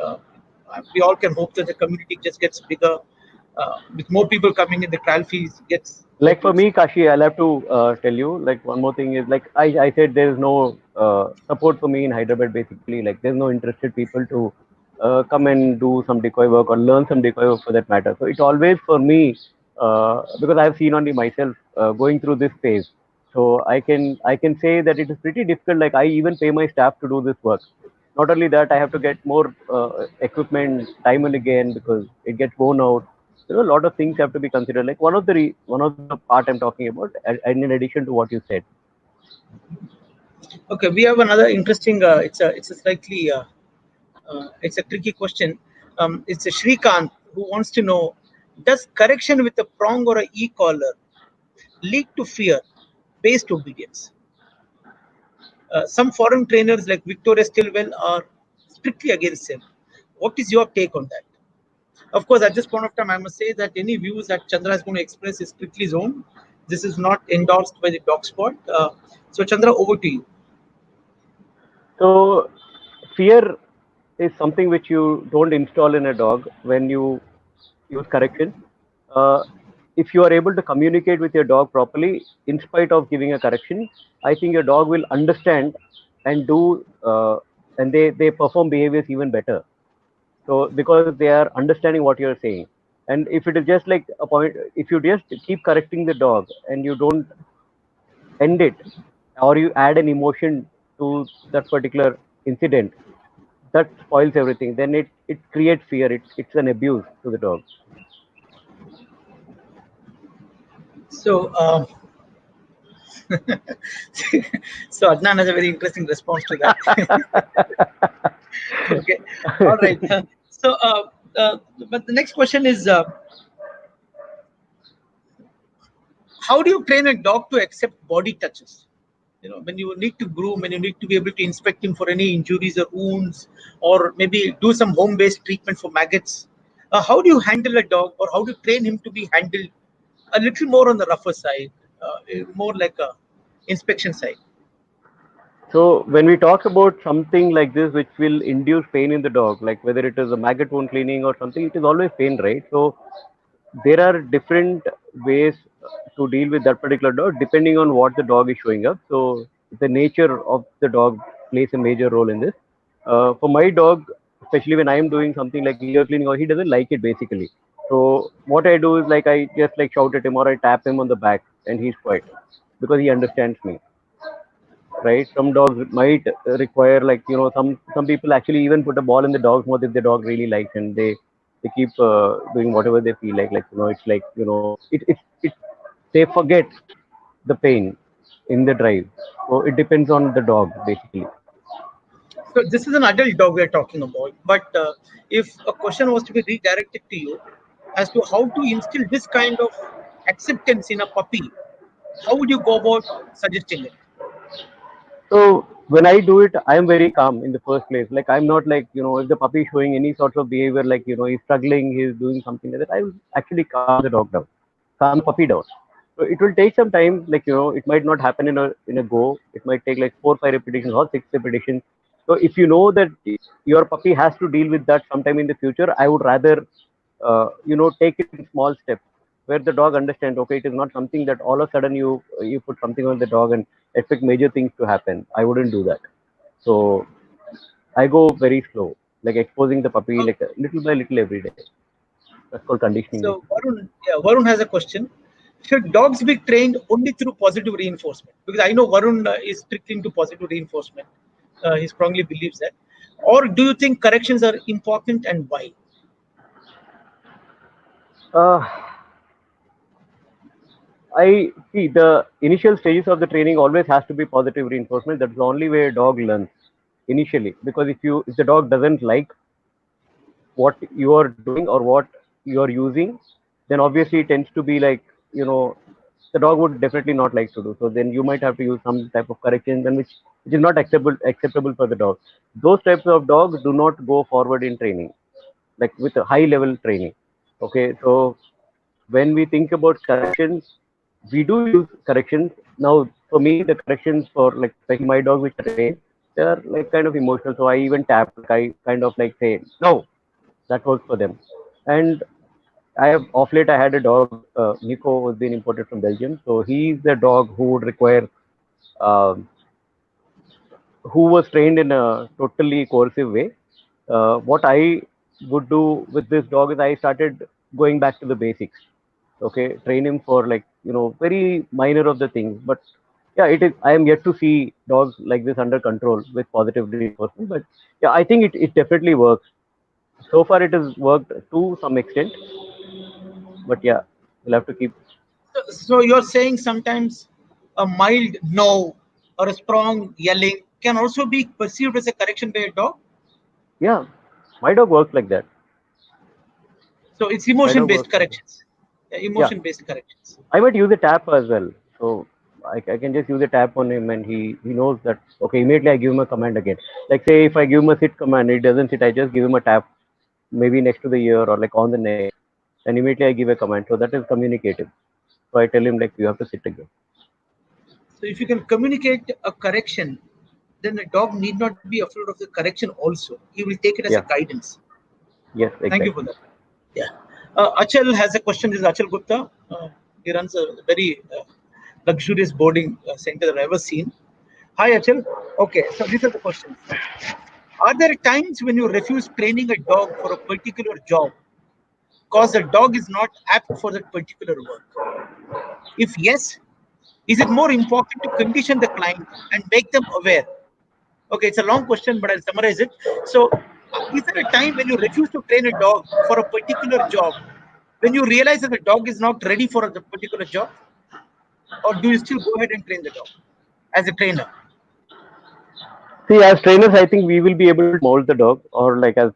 we all can hope that the community just gets bigger, with more people coming in, the trial fees gets Like for reduced. me, Kashi, I'll have to tell you, like one more thing is like I said, there is no support for me in Hyderabad basically. Like there's no interested people to come and do some decoy work or learn some decoy work for that matter. So it always for me, because I've seen only myself going through this phase. So I can say that it is pretty difficult. Like I even pay my staff to do this work. Not only that, I have to get more equipment time and again because it gets worn out. A lot of things have to be considered. Like one of the part I'm talking about, and in addition to what you said. Okay, we have another interesting. It's a slightly it's a tricky question. It's a Shrikant who wants to know: does correction with a prong or a e-collar lead to fear-based obedience? Some foreign trainers like Victoria Stilwell are strictly against him. What is your take on that? Of course, at this point of time, I must say that any views that Chandra is going to express is strictly his own. This is not endorsed by the dog spot. So, Chandra, over to you. So fear is something which you don't install in a dog when you use correction. Uh, if you are able to communicate with your dog properly, in spite of giving a correction, I think your dog will understand and do, and they perform behaviors even better. So because they are understanding what you're saying. And if it is just like a point, if you just keep correcting the dog and you don't end it, or you add an emotion to that particular incident, that spoils everything. Then it creates fear. It's an abuse to the dog. So, so Adnan has a very interesting response to that. Okay, all right. So, but the next question is, how do you train a dog to accept body touches? You know, when you need to groom, when you need to be able to inspect him for any injuries or wounds, or maybe do some home-based treatment for maggots. How do you handle a dog, or how do you train him to be handled a little more on the rougher side, more like a inspection side? So when we talk about something like this, which will induce pain in the dog, like whether it is a maggot wound cleaning or something, it is always pain, right? So there are different ways to deal with that particular dog depending on what the dog is showing up. So the nature of the dog plays a major role in this. For my dog, especially when I am doing something like ear cleaning, or he doesn't like it basically. So what I do is like I just like shout at him or I tap him on the back and he's quiet because he understands me, right? Some dogs might require, like, some people actually even put a ball in the dog's mouth if the dog really likes, and they keep doing whatever they feel like, it's like, it they forget the pain in the drive. So it depends on the dog basically. So this is an adult dog we are talking about. But if a question was to be redirected to you as to how to instill this kind of acceptance in a puppy, how would you go about suggesting it? So when I do it, I am very calm in the first place. Like I'm not like, if the puppy is showing any sort of behavior, like, he's struggling, he's doing something like that, I will actually calm the dog down, calm the puppy down. So it will take some time, like, it might not happen in a go. It might take like 4 or 5 repetitions or 6 repetitions. So if you know that your puppy has to deal with that sometime in the future, I would rather take it in small steps where the dog understands, okay, it is not something that all of a sudden you put something on the dog and expect major things to happen. I wouldn't do that. So I go very slow, like exposing the puppy like little by little every day. That's called conditioning So basically. Varun has a question. Should dogs be trained only through positive reinforcement? Because I know Varun is strictly into positive reinforcement. He strongly believes that. Or do you think corrections are important, and why? Uh, I see the initial stages of the training always has to be positive reinforcement. That's the only way a dog learns initially. Because if the dog doesn't like what you are doing or what you are using, then obviously it tends to be like, you know, the dog would definitely not like to do. So then you might have to use some type of corrections, and which is not acceptable for the dog. Those types of dogs do not go forward in training, like with a high level training. Okay, so when we think about corrections, we do use corrections. Now, for me, the corrections for like especially my dog, which I train, they are like kind of emotional. So I even tap, like, I kind of like say no, that works for them. And I have off late I had a dog, Nico was being imported from Belgium. So he's the dog who would require, um, who was trained in a totally coercive way. What I would do with this dog is I started going back to the basics. Okay, train him for, like, very minor of the things. But yeah, it is. I am yet to see dogs like this under control with positive reinforcement. But yeah, I think it definitely works. So far, it has worked to some extent. But yeah, we'll have to keep. So you're saying sometimes a mild no or a strong yelling can also be perceived as a correction by a dog. Yeah, my dog works like that. So it's My emotion dog based works like that. corrections. Yeah, Emotion based corrections. I might use a tap as well. So I can just use a tap on him, and he knows that. Okay, immediately I give him a command again. Like, say if I give him a sit command, it doesn't sit. I just give him a tap, maybe next to the ear or like on the neck, and immediately I give a command. So that is communicative. So I tell him like you have to sit again. So if you can communicate a correction, then the dog need not be afraid of the correction also. He will take it as a Yeah. guidance. Yes. Thank you for Exactly. that. Yeah. Achal has a question. This is Achal Gupta. He runs a very luxurious boarding center that I've ever seen. Hi, Achal. Okay, so these are the questions. Are there times when you refuse training a dog for a particular job because the dog is not apt for that particular work? If yes, is it more important to condition the client and make them aware? Okay, it's a long question, but I'll summarize it. So, is there a time when you refuse to train a dog for a particular job when you realize that the dog is not ready for the particular job, or do you still go ahead and train the dog as a trainer? See, as trainers, I think we will be able to mold the dog, or like as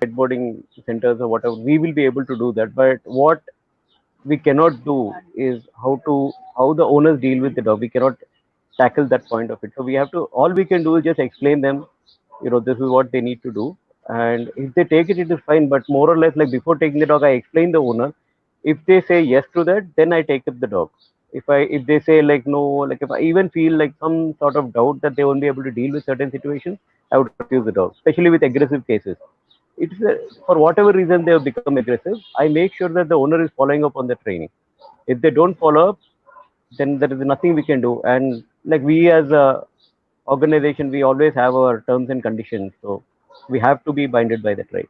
pet boarding centers or whatever, we will be able to do that. But what we cannot do is how the owners deal with the dog. We cannot tackle that point of it. So we have to, all we can do is just explain them, this is what they need to do. And if they take it, it is fine. But more or less, like before taking the dog, I explain the owner. If they say yes to that, then I take up the dog. If they say like no, like if I even feel like some sort of doubt that they won't be able to deal with certain situations, I would refuse the dog, especially with aggressive cases. It's for whatever reason they have become aggressive. I make sure that the owner is following up on the training. If they don't follow up, then there is nothing we can do. And like we as a organization, we always have our terms and conditions, so we have to be binded by that, right?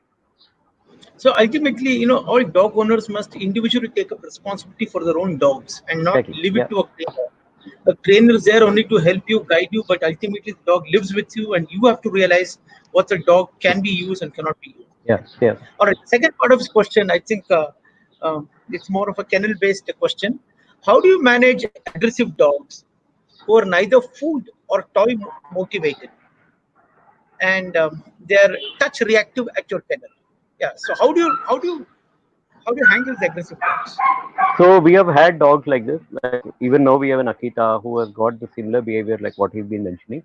So ultimately, all dog owners must individually take up responsibility for their own dogs and not Exactly. leave it Yeah. to a trainer. A trainer is there only to help you, guide you, but ultimately the dog lives with you, and you have to realize what the dog can be used and cannot be used. Yeah. Yeah. All right. Second part of this question, I think it's more of a kennel-based question. How do you manage aggressive dogs who are neither food or toy motivated, and they're touch reactive at your kennel? Yeah. So how do you handle the aggressive dogs? So we have had dogs like this. Like even now we have an Akita who has got the similar behavior like what he's been mentioning.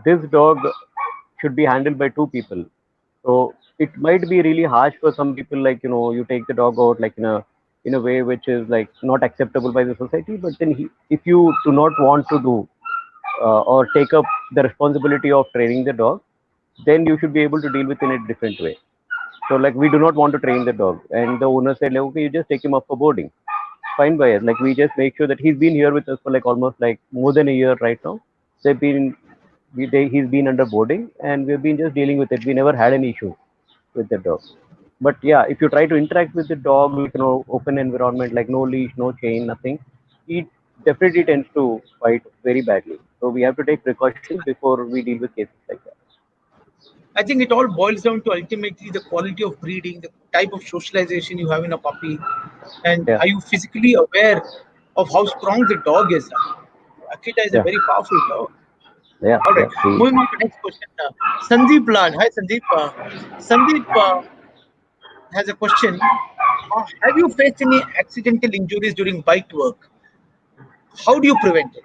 This dog should be handled by two people. So it might be really harsh for some people, like you take the dog out like in a way which is like not acceptable by the society. But then if you do not want to do or take up the responsibility of training the dog, then you should be able to deal with it in a different way. So like we do not want to train the dog, and the owner said like, okay, you just take him up for boarding. Fine by us. Like we just make sure that he's been here with us for like almost like more than a year right now. They've been he's been under boarding, and we've been just dealing with it. We never had any issue with the dog. But yeah, if you try to interact with the dog, like open environment, like no leash, no chain, nothing, he definitely tends to fight very badly. So we have to take precautions before we deal with cases like that. I think it all boils down to ultimately the quality of breeding, the type of socialization you have in a puppy, and Yeah, are you physically aware of how strong the dog is? Akita is a yeah, very powerful dog. yeah, All right, yeah. We, moving on to next question. Sandeep Lal. Hi, Sandeep. Sandeep has a question. Have you faced any accidental injuries during bike work? How do you prevent it?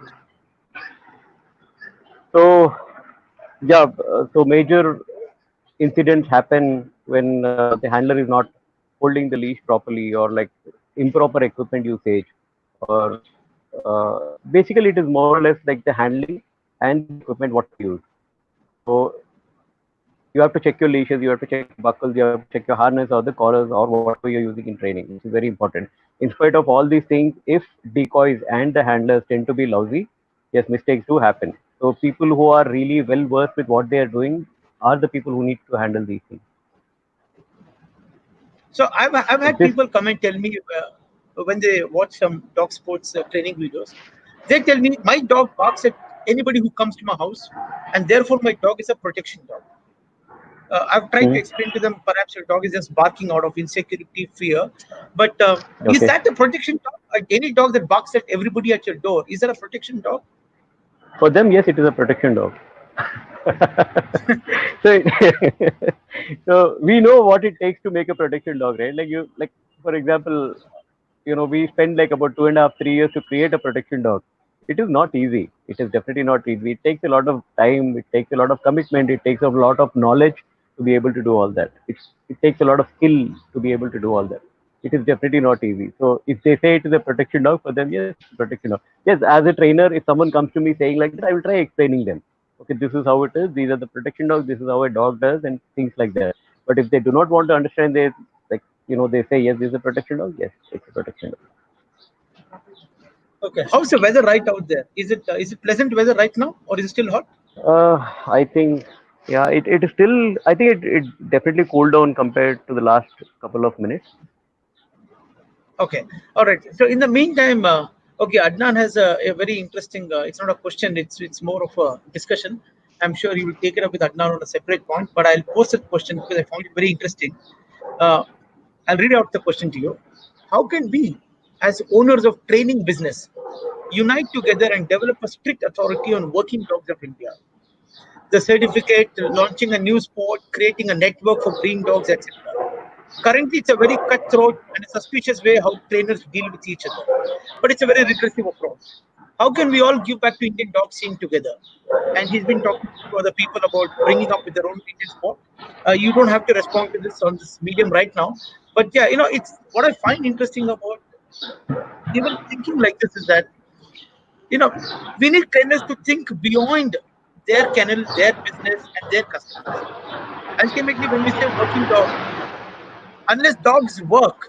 so yeah, so major incidents happen when the handler is not holding the leash properly, or like improper equipment usage, or basically it is more or less like the handling and the equipment what to use. So you have to check your leashes, you have to check buckles, you have to check your harness or the collars or whatever you're using in training, which is very important. In spite of all these things, if decoys and the handlers tend to be lousy, yes, mistakes do happen. So people who are really well versed with what they are doing are the people who need to handle these things. So I've had This, people come and tell me when they watch some dog sports training videos, they tell me my dog barks at anybody who comes to my house, and therefore my dog is a protection dog. I've tried to hmm, explain to them perhaps your dog is just barking out of insecurity, fear, but is okay. that a protection dog? Any dog that barks at everybody at your door, is that a protection dog? For them, yes, it is a protection dog. So, so we know what it takes to make a protection dog, right? Like for example, we spend like about 2.5, 3 years to create a protection dog. It is not easy. It is definitely not easy. It takes a lot of time. It takes a lot of commitment. It takes a lot of knowledge to be able to do all that. It takes a lot of skill to be able to do all that. It is definitely not easy. So if they say it is a protection dog, for them, yes, it's a protection dog. Yes, as a trainer, if someone comes to me saying like that, I will try explaining them. Okay, this is how it is. These are the protection dogs. This is how a dog does, and things like that. But if they do not want to understand, they like they say yes, this is a protection dog. Yes, it's a protection dog. Okay, how's the weather right out there? Is it pleasant weather right now, or is it still hot? I think, yeah, it is still, I think it definitely cooled down compared to the last couple of minutes. Okay, all right. So in the meantime, okay, Adnan has a very interesting. It's not a question. It's more of a discussion. I'm sure you will take it up with Adnan on a separate point. But I'll post that question because I found it very interesting. Uh, I'll read out the question to you. How can we, as owners of training business, unite together and develop a strict authority on working dogs of India? The certificate, launching a new sport, creating a network for breeding dogs, etc. Currently, it's a very cutthroat and a suspicious way how trainers deal with each other. But it's a very regressive approach. How can we all give back to Indian dog scene together? And he's been talking to other people about bringing up with their own Indian sport. You don't have to respond to this on this medium right now. But yeah, it's what I find interesting about even thinking like this is that, you know, we need trainers to think beyond their kennel, their business, and their customers. Ultimately, when we say working dog, unless dogs work,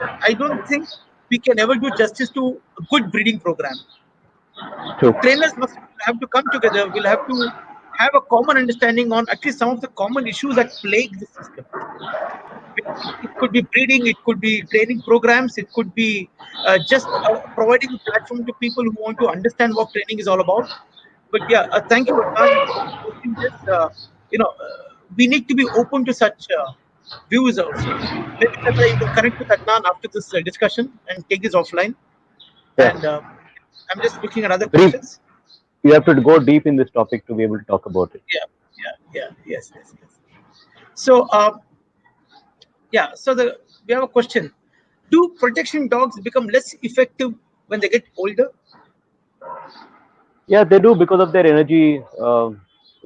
I don't think we can ever do justice to a good breeding program. True. Trainers must have to come together. We'll have to have a common understanding on at least some of the common issues that plague the system. It could be breeding, it could be training programs, it could be just providing a platform to people who want to understand what training is all about. But yeah, thank you, Adnan, for posting this. We need to be open to such views also. Maybe Chandra, you can connect with Adnan after this discussion and take this offline. Yeah. And I'm just looking at other Brief. questions. You have to go deep in this topic to be able to talk about it. Yeah, yes. So, we have a question. Do protection dogs become less effective when they get older? Yeah, they do because of their energy,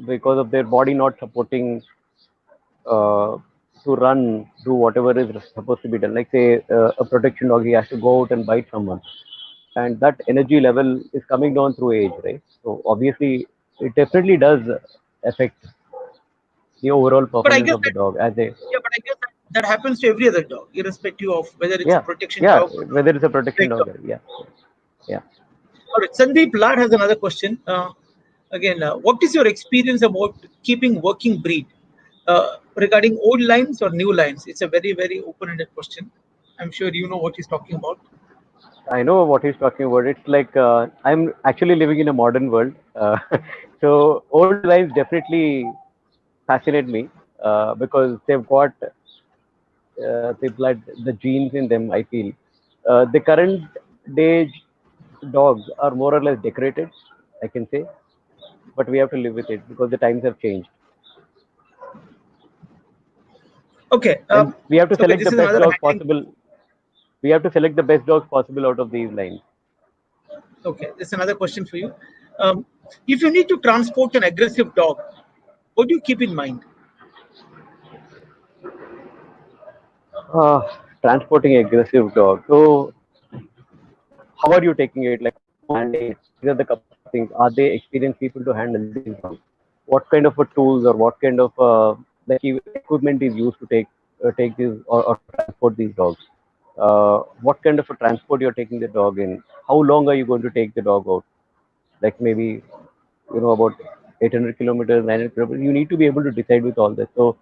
because of their body not supporting uh, to run, do whatever is supposed to be done. Like say a protection dog, he has to go out and bite someone, and that energy level is coming down through age, right? So obviously, it definitely does affect the overall But I performance guess of the that dog as a yeah, but I guess that happens to every other dog, irrespective of whether it's a yeah, protection yeah, dog or whether it's a protection big dog, dog. yeah, yeah. All right, Sandeep Lad has another question. Again, what is your experience about keeping working breed regarding old lines or new lines? It's a very, very open-ended question. I'm sure you know what he's talking about. I know what he's talking about. It's like I'm actually living in a modern world, so old lines definitely fascinate me because they've got the blood, the genes in them. I feel the current day dogs are more or less decorated, I can say, but we have to live with it because the times have changed, Okay. and we have to Okay. select the This is best another dogs handling. possible. We have to select the best dogs possible out of these lines. Okay. This is another question for you. Um, if you need to transport an aggressive dog, what do you keep in mind? Transporting aggressive dog. So how are you taking it? Like, how are you handling it? These are the couple of think, are they experienced people to handle these dogs? What kind of a tools or what kind of equipment is used to take these or transport these dogs? What kind of a transport you're taking the dog in? How long are you going to take the dog out? Like maybe about 800 kilometers, 900 kilometers. You need to be able to decide with all this. So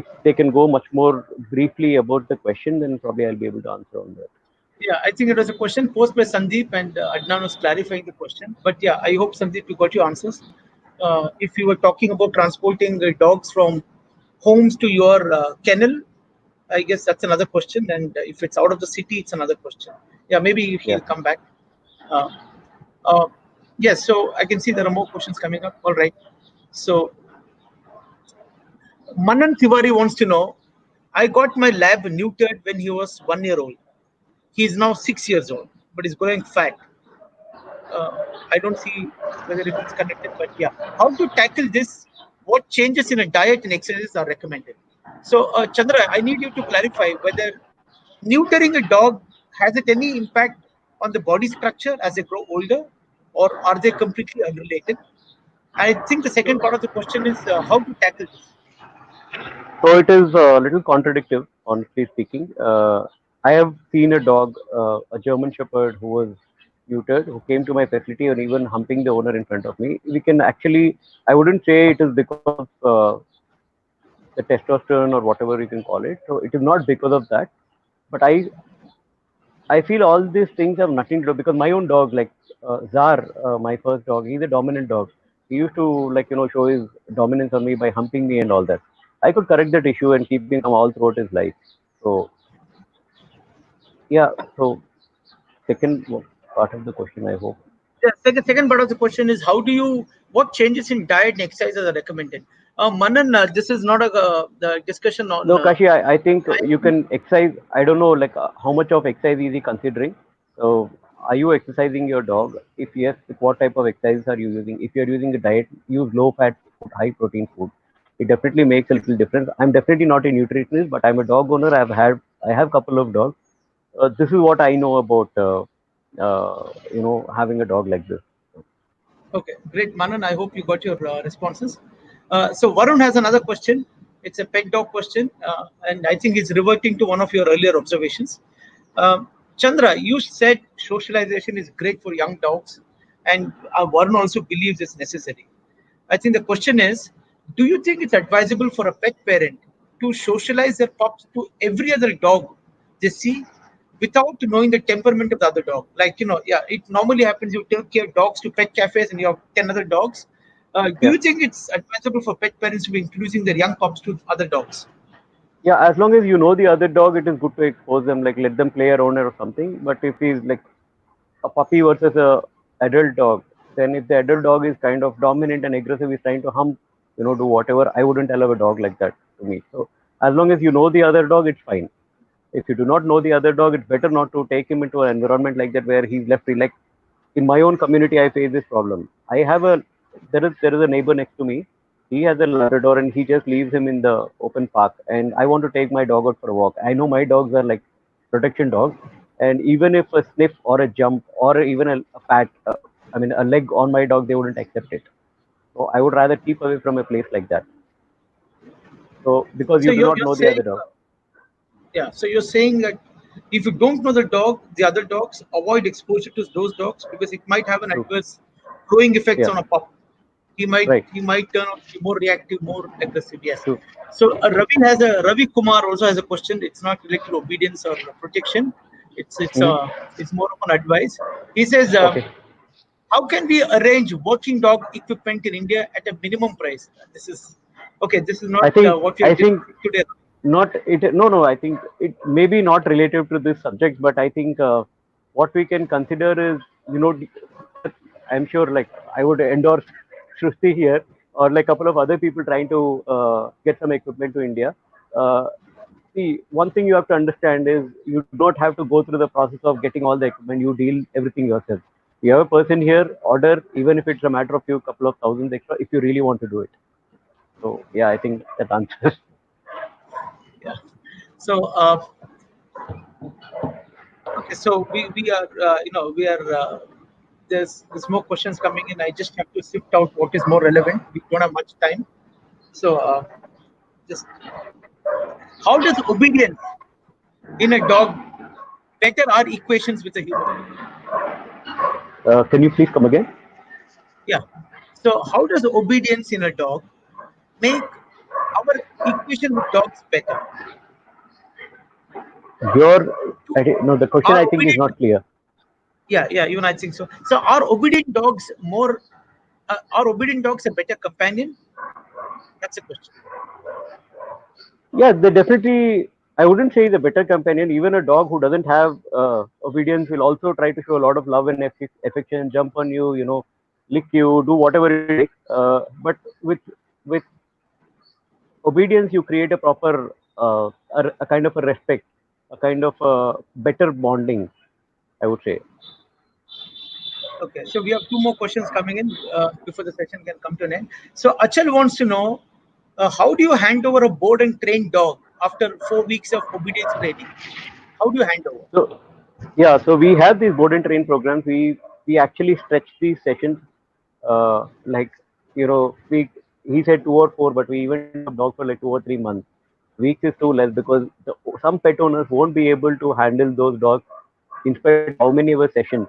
if they can go much more briefly about the question, then probably I'll be able to answer on that. Yeah, I think it was a question posed by Sandeep, and Adnan was clarifying the question. But yeah, I hope Sandeep you got your answers. If you were talking about transporting the dogs from homes to your kennel, I guess that's another question. And if it's out of the city, it's another question. Yeah, maybe Yeah. he'll come back. Uh, uh, yes, so I can see there are more questions coming up. All right. So Manan Tiwari wants to know, I got my lab neutered when he was 1 year old. He is now 6 years old, but he's growing fat. uh, I don't see whether if it's connected, but yeah, how to tackle this? What changes in a diet and exercises are recommended? So, Chandra, I need you to clarify whether neutering a dog has it any impact on the body structure as they grow older, or are they completely unrelated? I think the second part of the question is how to tackle this. So it is a little contradictive, honestly speaking. I have seen a dog, a German Shepherd, who was neutered, who came to my facility and even humping the owner in front of me. We can actually, I wouldn't say it is because of the testosterone or whatever you can call it. So it is not because of that. But I feel all these things have nothing to do because my own dog, like Zar, my first dog, he's a dominant dog. He used to show his dominance on me by humping me and all that. I could correct that issue and keep him calm all throughout his life. So yeah. So second part of the question, I hope. The second part of the question is how do you what changes in diet and exercises are recommended? Manan, this is not a the discussion on. No, Kashi, I think you can exercise. I don't know, like how much of exercise is he considering? So, are you exercising your dog? If yes, what type of exercises are you using? If you're using a diet, use low fat food, high protein food. It definitely makes a little difference. I'm definitely not a nutritionist, but I'm a dog owner. I have a couple of dogs. This is what I know about, having a dog like this. Okay, great, Manan. I hope you got your responses. So Varun has another question. It's a pet dog question, and I think it's reverting to one of your earlier observations. Chandra, you said socialization is great for young dogs, and Varun also believes it's necessary. I think the question is, do you think it's advisable for a pet parent to socialize their pups to every other dog they see without knowing the temperament of the other dog? Like, yeah, it normally happens you take your dogs to pet cafes and you have 10 other dogs. Do Yeah. you think it's advisable for pet parents to be introducing their young pups to other dogs? Yeah, as long as you know the other dog, it is good to expose them, like let them play around or something. But if he's like a puppy versus a adult dog, then if the adult dog is kind of dominant and aggressive, is trying to hump, do whatever, I wouldn't allow a dog like that to me. So as long as you know the other dog, it's fine. If you do not know the other dog, it's better not to take him into an environment like that where he's left free. Like in my own community, I face this problem. I have a there is a neighbor next to me. He has a Labrador and he just leaves him in the open park. And I want to take my dog out for a walk. I know my dogs are like protection dogs, and even if a sniff or a jump or even a pat, a leg on my dog, they wouldn't accept it. So I would rather keep away from a place like that. So because So you do you're, not you're know the saying, other dog. yeah, so you're saying that if you don't know the dog, the other dogs, avoid exposure to those dogs because it might have an True. adverse growing effects Yeah. on a pup. he might Right. he might turn out to be more reactive, more aggressive. Yes. True. So Ravi Kumar also has a question. It's not related to obedience or protection. Hmm. It's more of an advice. He says, Okay. how can we arrange working dog equipment in India at a minimum price? This is okay. This is not I think what we are I think discussing today. not it no, I think it may be not related to this subject, but I think what we can consider is, I'm sure, like I would endorse Shruti here, or like a couple of other people trying to get some equipment to India. See, one thing you have to understand is you don't have to go through the process of getting all the equipment. You deal everything yourself. You have a person here, order, even if it's a matter of few couple of thousands extra, if you really want to do it. So yeah, I think that answers. Yeah. So okay. So we are we are there's more questions coming in. I just have to sift out what is more relevant. We don't have much time, so just how does obedience in a dog better our equations with a human? Can you please come again? Yeah. So how does obedience in a dog make our equation with dogs better? No, the question Are I think is obedient? not clear. Yeah, even I think so. So are obedient dogs more? Are obedient dogs a better companion? That's a question. Yeah, they definitely. I wouldn't say the better companion. Even a dog who doesn't have obedience will also try to show a lot of love and affection, jump on you, lick you, do whatever it takes. But with obedience, you create a proper, a kind of a respect, a kind of a better bonding, I would say. Okay, so we have two more questions coming in before the session can come to an end. So Achal wants to know, how do you hand over a board and trained dog after 4 weeks of obedience training? How do you hand over? So, yeah, so we have these board and train programs. We actually stretch these sessions, like we he said 2 or 4, but we even have dogs for like 2 or 3 months. Weeks is too less because some pet owners won't be able to handle those dogs in spite of how many of our sessions.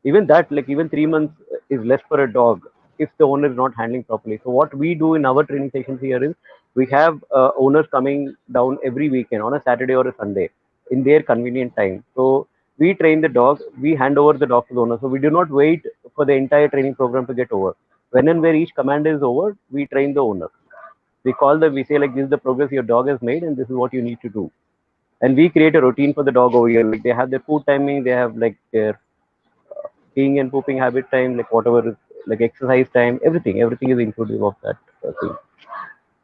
Even that, like even 3 months is less for a dog if the owner is not handling properly. So what we do in our training sessions here is we have owners coming down every weekend on a Saturday or a Sunday in their convenient time. So we train the dog, we hand over the dog to the owner. So we do not wait for the entire training program to get over. When and where each command is over, we train the owner. We call them, we say like, this is the progress your dog has made and this is what you need to do. And we create a routine for the dog over here. Like they have their food timing, they have like their peeing and pooping habit time, like whatever is like exercise time, everything is inclusive of that thing.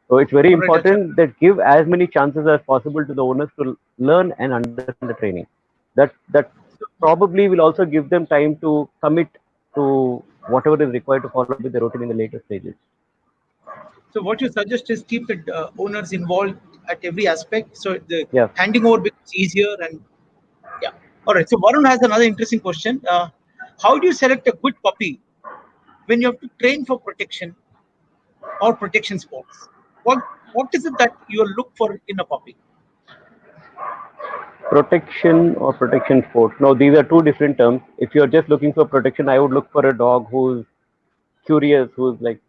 So it's very All right, Achal. important that give as many chances as possible to the owners to learn and understand the training. That probably will also give them time to commit to whatever is required to follow with the routine in the later stages. So what you suggest is keep the owners involved at every aspect, so the Yeah. handing over becomes easier. And yeah, all right. So Varun has another interesting question. How do you select a good puppy when you have to train for protection or protection sports? What is it that you look for in a puppy? Protection or protection sports. Now these are two different terms. If you're just looking for protection, I would look for a dog who's curious, who's like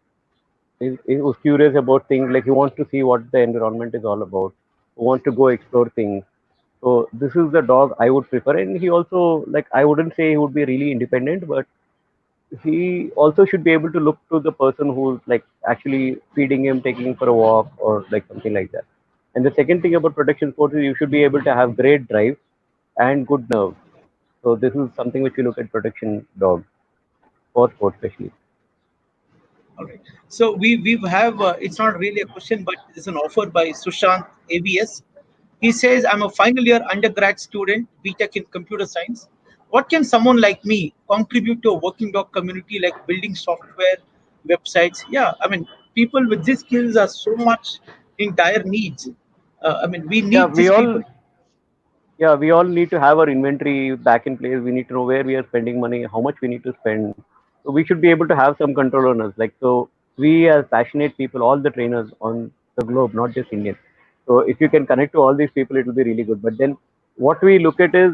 he was curious about things, like he wants to see what the environment is all about, who wants to go explore things. So this is the dog I would prefer. And he also, like, I wouldn't say he would be really independent, but he also should be able to look to the person who's like actually feeding him, taking him for a walk, or like something like that. And the second thing about protection sports is you should be able to have great drive and good nerves. So this is something which we look at protection dogs for sports especially. All right. So we have it's not really a question, but it's an offer by Sushant AVS. He says, I'm a final year undergrad student, BTech in computer science. What can someone like me contribute to a working dog community, like building software, websites? Yeah, I mean, people with these skills are so much in dire needs. I mean, we Yeah, need these people. we all need to have our inventory back in place. We need to know where we are spending money, how much we need to spend. So we should be able to have some control on us. Like, so we as passionate people, all the trainers on the globe, not just Indians. So if you can connect to all these people, it will be really good. But then what we look at is,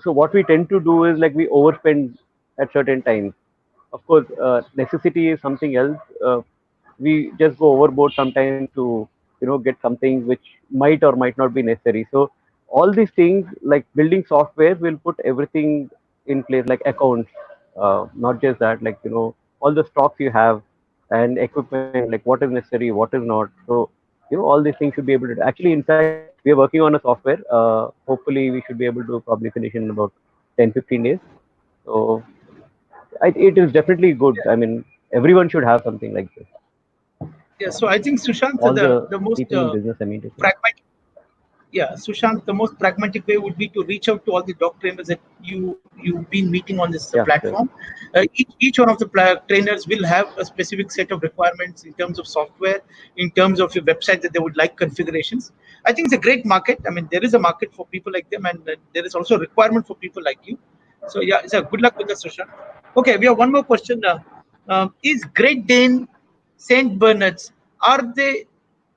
so what we tend to do is like we overspend at certain times. Of course, necessity is something else. We just go overboard sometimes to get something which might or might not be necessary. So all these things like building software will put everything in place, like accounts, not just that, like all the stocks you have and equipment, like what is necessary, what is not. So all these things should be able to actually, in fact, we are working on a software. Hopefully we should be able to probably finish in about 10-15 days. So it is definitely good. I mean, everyone should have something like this. Yeah, so I think Sushant, All the the most people in business, I mean to say. pragmatic, yeah, Sushant, the most pragmatic way would be to reach out to all the dog trainers that you've been meeting on this Yeah, sure. platform. Each one of the trainers will have a specific set of requirements in terms of software, in terms of your website that they would like configurations. I think it's a great market. I mean, there is a market for people like them, and there is also a requirement for people like you. So yeah, so good luck with that, Sushant. Okay, we have one more question. Is Great Dane, Saint Bernards, are they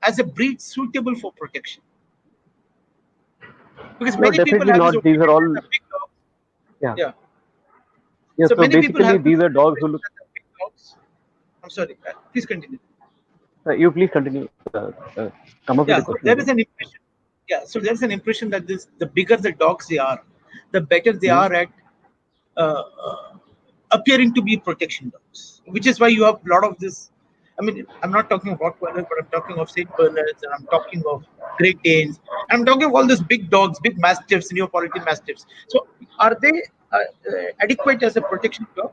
as a breed suitable for protection? Because No, many people definitely have this not. These are opinion that all, the big dogs. yeah. Yeah. Yeah, So so many people basically have this these are dogs who impression look, that the big dogs. I'm sorry. Please continue. you please continue, uh, come up with Yeah. the So question there is again. an impression. Yeah. So there's an impression that the bigger the dogs they are, the better they Hmm? are at appearing to be protection dogs, which is why you have a lot of this. I mean, I'm not talking of Rottweilers, but I'm talking of Saint Bernards, and I'm talking of Great Danes. I'm talking of all these big dogs, big Mastiffs, Neapolitan Mastiffs. So, are they adequate as a protection dog?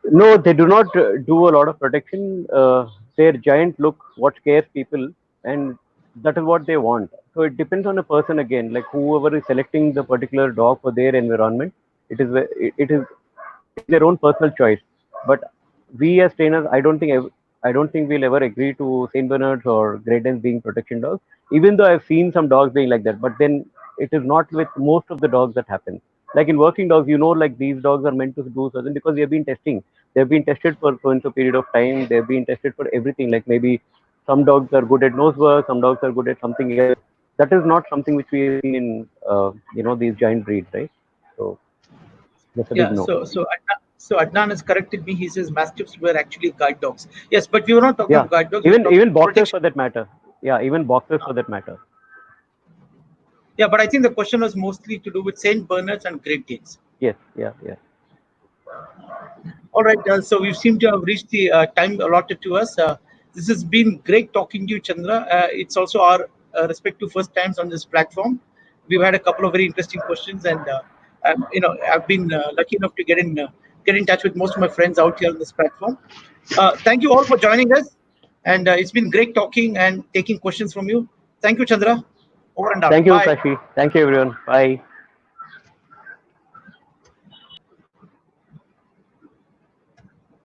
No, they do not do a lot of protection. Their giant look, what scares people, and that is what they want. So it depends on a person again, like whoever is selecting the particular dog for their environment. It is their own personal choice. But we as trainers, I don't think we'll ever agree to Saint Bernards or Great Danes being protection dogs. Even though I've seen some dogs being like that, but then it is not with most of the dogs that happen. Like in working dogs, like these dogs are meant to do something because we have been testing. They've been tested for so and so period of time. They've been tested for everything. Like maybe some dogs are good at nose work, some dogs are good at something else. That is not something which we have seen in these giant breeds, right? So that's a big Yeah. no. So Adnan has corrected me. He says Mastiffs were actually guide dogs. Yes, but we were not talking Yeah, of guide dogs. We were even talking of boxers protection. for that matter. Yeah, even boxers for that matter. Yeah, but I think the question was mostly to do with Saint Bernards and Great Danes. Yes, yeah, yeah. All right, so we seem to have reached the time allotted to us. This has been great talking to you, Chandra. It's also our respective first times on this platform. We've had a couple of very interesting questions, and I've been lucky enough to get in touch with most of my friends out here on this platform. Thank you all for joining us, and it's been great talking and taking questions from you. Thank you, Chandra. Over and out. Thank you, Bye. Kashi. Thank you, everyone. Bye.